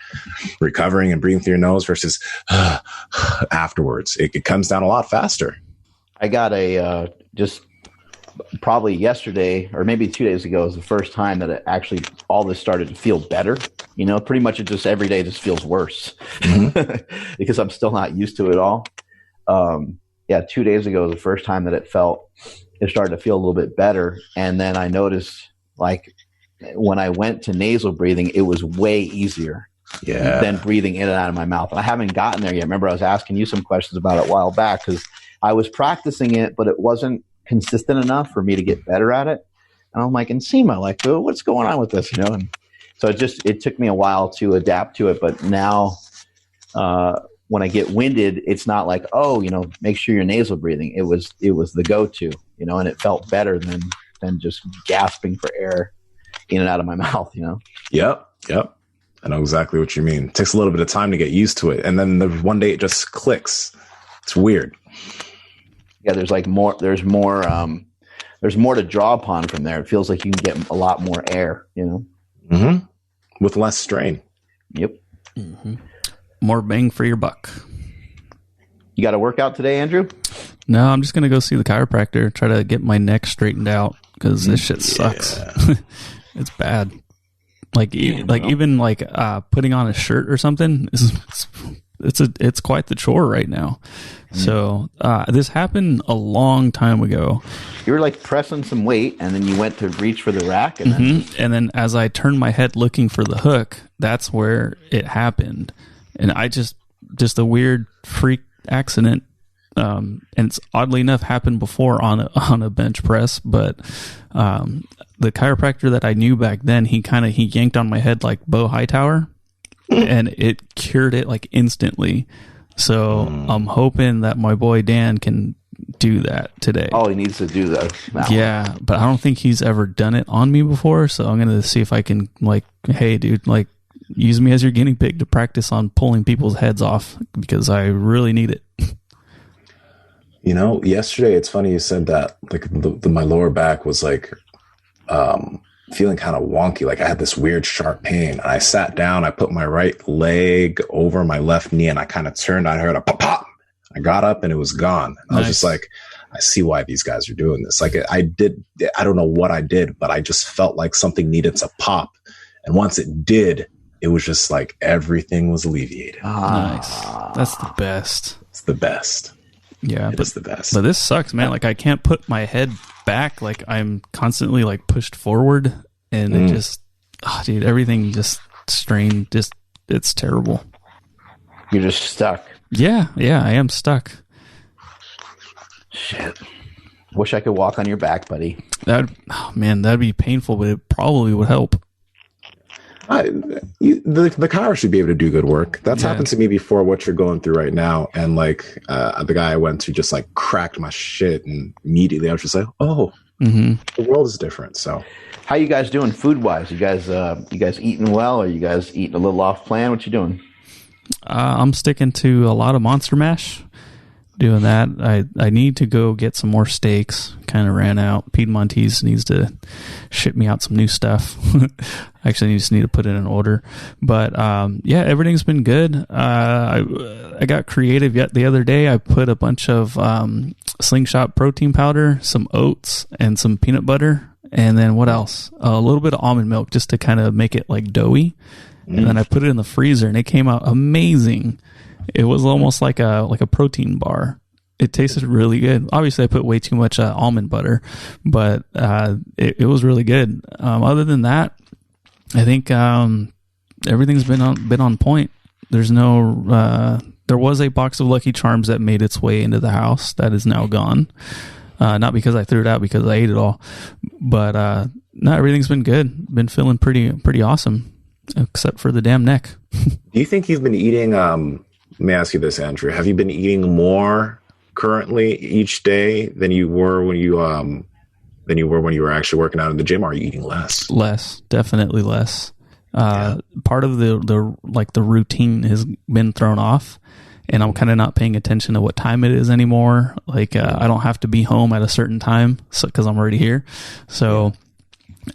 Speaker 3: recovering and breathing through your nose versus afterwards. It comes down a lot faster.
Speaker 2: I got just probably yesterday or maybe 2 days ago was the first time that it actually, all this started to feel better. Pretty much it just every day just feels worse, because I'm still not used to it all. 2 days ago was the first time that it started to feel a little bit better. And then I noticed, like, when I went to nasal breathing, it was way easier than breathing in and out of my mouth. And I haven't gotten there yet. Remember, I was asking you some questions about it a while back, because I was practicing it, but it wasn't consistent enough for me to get better at it. And I'm like, Nsima, like, what's going on with this? And so it took me a while to adapt to it. But now, when I get winded, it's not like, make sure you're nasal breathing. It was the go-to, and it felt better than just gasping for air in and out of my mouth,
Speaker 3: Yep. I know exactly what you mean. It takes a little bit of time to get used to it. And then one day it just clicks. It's weird.
Speaker 2: Yeah. There's more to draw upon from there. It feels like you can get a lot more air,
Speaker 3: Mm-hmm. With less strain.
Speaker 2: Yep.
Speaker 1: Mm-hmm. More bang for your buck.
Speaker 2: You got to work out today, Andrew?
Speaker 1: No, I'm just going to go see the chiropractor, try to get my neck straightened out, because this shit sucks. It's bad. Even putting on a shirt or something, it's quite the chore right now. So this happened a long time ago.
Speaker 2: You were like pressing some weight, and then you went to reach for the rack. And
Speaker 1: then as I turned my head looking for the hook, that's where it happened. And I just a weird freak accident. And it's oddly enough happened before on a bench press, but the chiropractor that I knew back then, he yanked on my head like Bo Hightower, and it cured it like instantly. So I'm hoping that my boy Dan can do that today.
Speaker 2: Oh, he needs to do that now.
Speaker 1: Yeah, but I don't think he's ever done it on me before, so I'm going to see if I can, like, hey, dude, like, use me as your guinea pig to practice on pulling people's heads off, because I really need it.
Speaker 3: Yesterday, it's funny you said that, like, my lower back was, like, feeling kind of wonky. Like, I had this weird sharp pain. And I sat down, I put my right leg over my left knee, and I kind of turned, I heard a pop, pop. I got up and it was gone. Nice. I was just like, I see why these guys are doing this. Like, I don't know what I did, but I just felt like something needed to pop. And once it did, it was just like everything was alleviated.
Speaker 1: Nice. That's the best.
Speaker 3: It's the best.
Speaker 1: Yeah,
Speaker 3: it's the best.
Speaker 1: But this sucks, man. Like I can't put my head back. Like I'm constantly like pushed forward, and it just, dude, everything just strained. Just it's terrible.
Speaker 2: You're just stuck.
Speaker 1: Yeah, I am stuck.
Speaker 2: Shit. Wish I could walk on your back, buddy.
Speaker 1: That'd be painful, but it probably would help.
Speaker 3: The car should be able to do good work. That's happened to me before. What you're going through right now, and like the guy I went to just like cracked my shit, and immediately I was just like, "Oh, the world is different." So,
Speaker 2: how you guys doing food wise? You guys eating well? Or you guys eating a little off plan? What you doing?
Speaker 1: I'm sticking to a lot of Monster Mash. Doing that. I need to go get some more steaks. Kind of ran out. Piedmontese needs to ship me out some new stuff. Actually, I just need to put it in order. But yeah, everything's been good. I got creative yet the other day. I put a bunch of Slingshot protein powder, some oats, and some peanut butter. And then what else? A little bit of almond milk just to kind of make it like doughy. And then I put it in the freezer, and it came out amazing. It was almost like a protein bar. It tasted really good. Obviously, I put way too much almond butter, but it was really good. Other than that, I think everything's been on point. There's no. There was a box of Lucky Charms that made its way into the house that is now gone. Not because I threw it out, because I ate it all. But no, everything's been good. Been feeling pretty awesome, except for the damn neck.
Speaker 3: Do you think you've been eating? Let me ask you this, Andrew. Have you been eating more currently each day than you were when you were actually working out in the gym? Or are you eating less?
Speaker 1: Less, definitely less. Part of the routine has been thrown off, and I'm kind of not paying attention to what time it is anymore. Like I don't have to be home at a certain time because I'm already here. So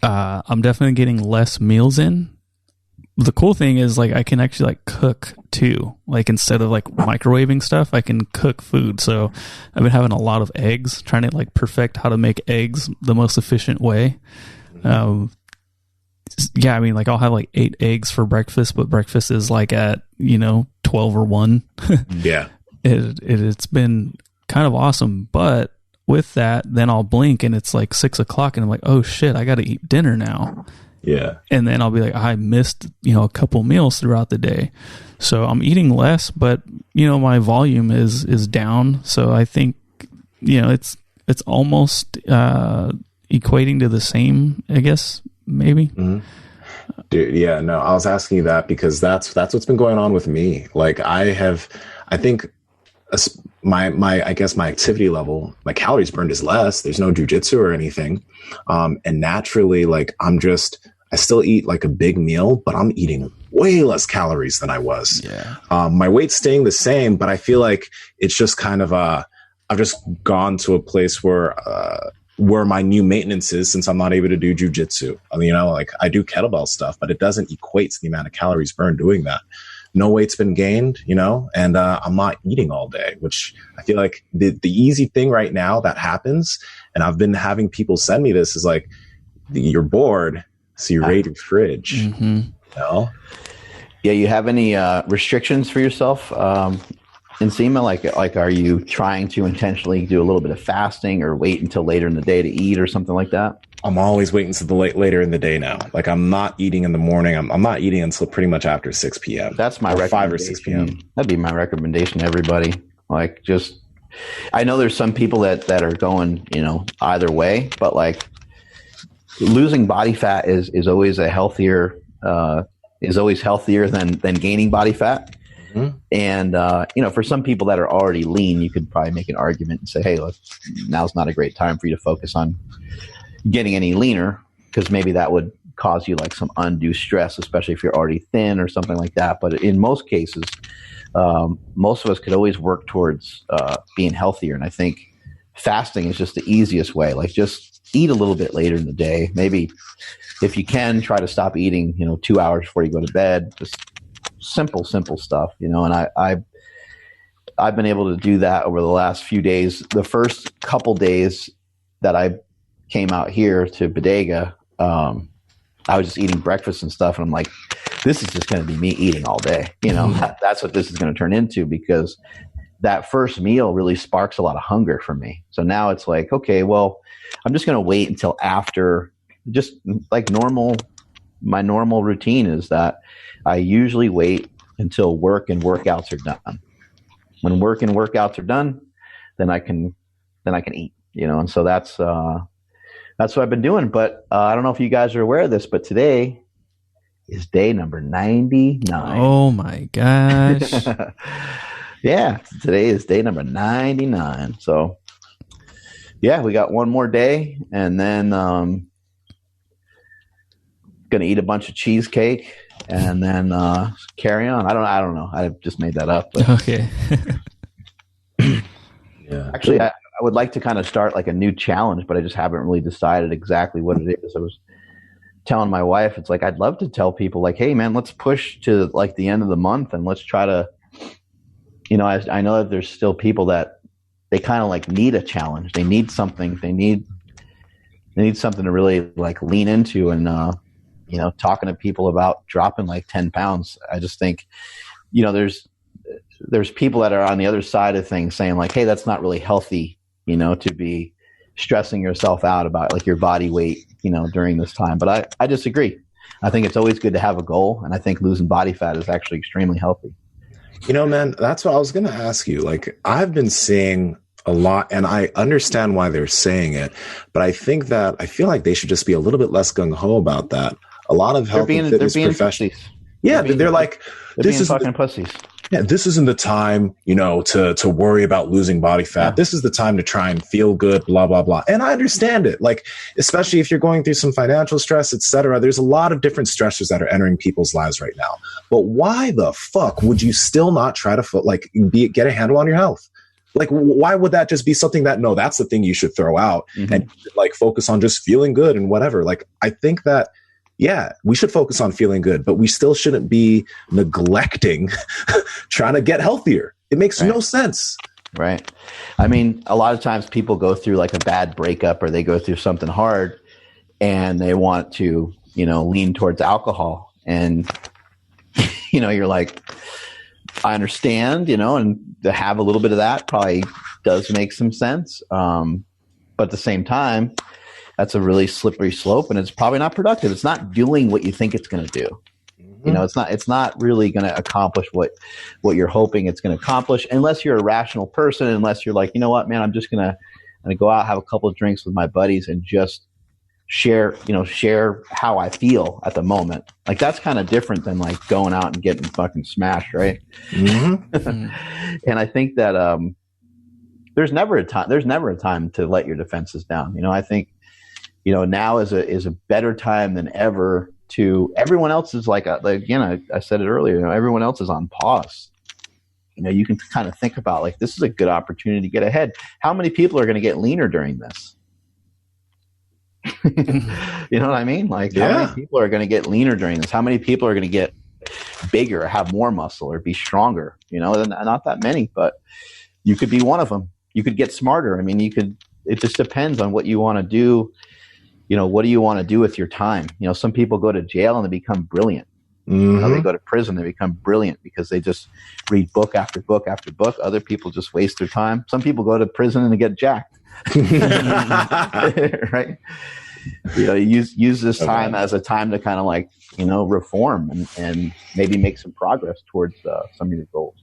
Speaker 1: I'm definitely getting less meals in. The cool thing is like I can actually like cook too. Like instead of like microwaving stuff, I can cook food. So I've been having a lot of eggs, trying to like perfect how to make eggs the most efficient way. Yeah, I mean like I'll have like 8 eggs for breakfast, but breakfast is like at 12 or 1.
Speaker 3: Yeah,
Speaker 1: it's been kind of awesome. But with that, then I'll blink and it's like 6 o'clock, and I'm like, oh shit, I got to eat dinner now.
Speaker 3: Yeah.
Speaker 1: And then I'll be like, I missed, a couple meals throughout the day. So I'm eating less, but, my volume is down. So I think, it's almost equating to the same, I guess, maybe.
Speaker 3: Mm-hmm. Dude, yeah, no, I was asking you that because that's what's been going on with me. Like I think my activity level, my calories burned is less. There's no jujitsu or anything. And naturally, like I still eat like a big meal, but I'm eating way less calories than I was.
Speaker 1: Yeah.
Speaker 3: My weight's staying the same, but I feel like it's just kind of I've just gone to a place where my new maintenance is, since I'm not able to do jujitsu. Like I do kettlebell stuff, but it doesn't equate to the amount of calories burned doing that. No weight's been gained, and I'm not eating all day, which I feel like the easy thing right now that happens, and I've been having people send me this, is like, you're bored, so you raid your fridge.
Speaker 1: Mm-hmm.
Speaker 2: Yeah, you have any restrictions for yourself, Nsima? Like, are you trying to intentionally do a little bit of fasting or wait until later in the day to eat or something like that?
Speaker 3: I'm always waiting until the later in the day now. Like I'm not eating in the morning. I'm not eating until pretty much after 6 p.m.
Speaker 2: That's my recommendation.
Speaker 3: 5 or 6 p.m.
Speaker 2: That'd be my recommendation to everybody. Like I know there's some people that are going, either way, but like losing body fat is always healthier than gaining body fat. Mm-hmm. And, for some people that are already lean, you could probably make an argument and say, hey, look, now's not a great time for you to focus on getting any leaner, because maybe that would cause you like some undue stress, especially if you're already thin or something like that. But in most cases, most of us could always work towards being healthier. And I think fasting is just the easiest way. Like just eat a little bit later in the day. Maybe if you can, try to stop eating, 2 hours before you go to bed. Just simple stuff, and I've been able to do that over the last few days. The first couple days that I came out here to Bodega, I was just eating breakfast and stuff, and I'm like, this is just going to be me eating all day. That's what this is going to turn into, because that first meal really sparks a lot of hunger for me. So now it's like, okay, well, I'm just going to wait until after, just like my normal routine is that I usually wait until work and workouts are done. When work and workouts are done, then I can eat, and so that's what I've been doing. But I don't know if you guys are aware of this, but today is day number 99.
Speaker 1: Oh my gosh.
Speaker 2: Yeah, today is day number 99. So yeah, we got one more day, and then gonna eat a bunch of cheesecake and then carry on. I don't know. I just made that up. But.
Speaker 1: Okay.
Speaker 3: Yeah.
Speaker 2: Actually, I would like to kind of start like a new challenge, but I just haven't really decided exactly what it is. I was telling my wife, it's like, I'd love to tell people like, hey man, let's push to like the end of the month and let's try to, I know that there's still people that they kind of like need a challenge. They need something. They need something to really like lean into, and, talking to people about dropping like 10 pounds. I just think, there's people that are on the other side of things saying like, hey, that's not really healthy, to be stressing yourself out about like your body weight, during this time. But I disagree. I think it's always good to have a goal. And I think losing body fat is actually extremely healthy.
Speaker 3: Man, that's what I was going to ask you. Like, I've been seeing a lot, and I understand why they're saying it, but I feel like they should just be a little bit less gung-ho about that. A lot of health and fitness professionals. Yeah, they're like,
Speaker 2: this is fucking pussies.
Speaker 3: Yeah, this isn't the time, to worry about losing body fat. Yeah. This is the time to try and feel good, blah, blah, blah. And I understand it. Like, especially if you're going through some financial stress, et cetera, there's a lot of different stressors that are entering people's lives right now. But why the fuck would you still not try to get a handle on your health? Like, why would that just be something that, no, that's the thing you should throw out and like focus on just feeling good and whatever. Like, I think that, yeah, we should focus on feeling good, but we still shouldn't be neglecting trying to get healthier. It makes no sense.
Speaker 2: Right. I mean, a lot of times people go through like a bad breakup or they go through something hard and they want to, lean towards alcohol. And, you're like, I understand, and to have a little bit of that probably does make some sense. But at the same time, that's a really slippery slope, and it's probably not productive. It's not doing what you think it's going to do. It's not really going to accomplish what you're hoping it's going to accomplish, unless you're a rational person, unless you're like, you know what, man, I'm just going to go out, have a couple of drinks with my buddies and just share how I feel at the moment. Like, that's kind of different than like going out and getting fucking smashed. Right. Mm-hmm. And I think that, there's never a time to let your defenses down. I think, now is a better time than ever to, everyone else is like again, I said it earlier, everyone else is on pause. You can kind of think about like, this is a good opportunity to get ahead. How many people are going to get leaner during this? You know what I mean? Like, how many people are going to get leaner during this? How many people are going to get bigger or have more muscle or be stronger? Not that many, but you could be one of them. You could get smarter. I mean, it just depends on what you want to do. What do you want to do with your time? Some people go to jail and they become brilliant. They go to prison, they become brilliant because they just read book after book after book. Other people just waste their time. Some people go to prison and they get jacked. Right? Use this time as a time to kind of like, reform and maybe make some progress towards some of your goals.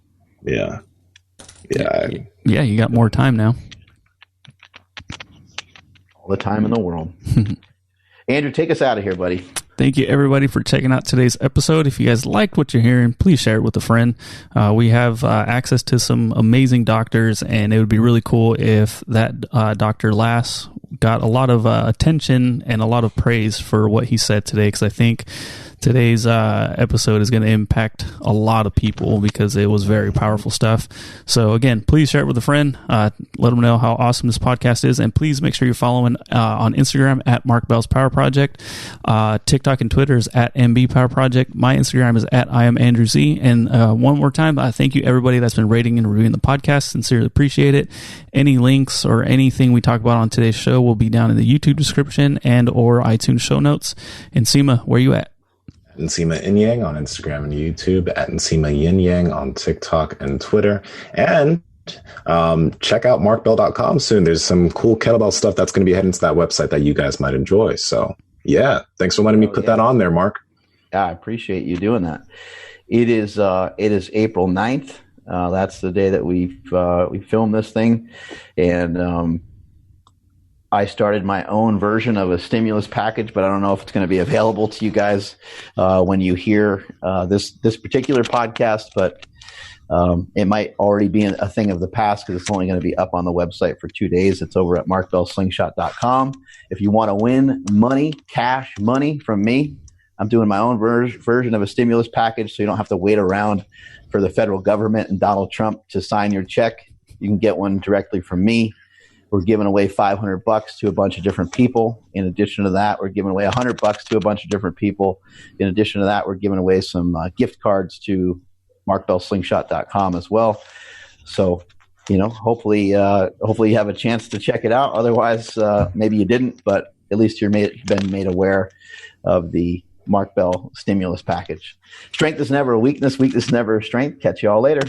Speaker 3: Yeah.
Speaker 1: Yeah, you got more time now.
Speaker 2: All the time in the world. Andrew, take us out of here, buddy.
Speaker 1: Thank you, everybody, for checking out today's episode. If you guys liked what you're hearing, please share it with a friend. We have access to some amazing doctors, and it would be really cool if that Dr. Lass got a lot of attention and a lot of praise for what he said today, because I think today's episode is going to impact a lot of people because it was very powerful stuff. So again, please share it with a friend. Let them know how awesome this podcast is. And please make sure you're following on Instagram at Mark Bell's Power Project. TikTok and Twitter is at MB Power Project. My Instagram is at I am Andrew Z. And one more time, thank you everybody that's been rating and reviewing the podcast. Sincerely appreciate it. Any links or anything we talk about on today's show will be down in the YouTube description and or iTunes show notes. And Nsima, where you at?
Speaker 3: Nsima Inyang on Instagram and YouTube, at Nsima Yin Yang on TikTok and Twitter. And check out markbell.com soon. There's some cool kettlebell stuff that's going to be heading to that website that you guys might enjoy. So yeah, thanks for letting me put that on there, Mark.
Speaker 2: Yeah, I appreciate you doing that. It is April 9th. That's the day that we filmed this thing. And I started my own version of a stimulus package, but I don't know if it's going to be available to you guys when you hear this particular podcast, but it might already be a thing of the past because it's only going to be up on the website for 2 days. It's over at markbellslingshot.com. If you want to win money, cash money from me, I'm doing my own version of a stimulus package, so you don't have to wait around for the federal government and Donald Trump to sign your check. You can get one directly from me. We're giving away $500 to a bunch of different people. In addition to that, we're giving away $100 to a bunch of different people. In addition to that, we're giving away some gift cards to markbellslingshot.com as well. So, hopefully you have a chance to check it out. Otherwise, maybe you didn't, but at least you've been made aware of the Mark Bell stimulus package. Strength is never a weakness. Weakness is never a strength. Catch you all later.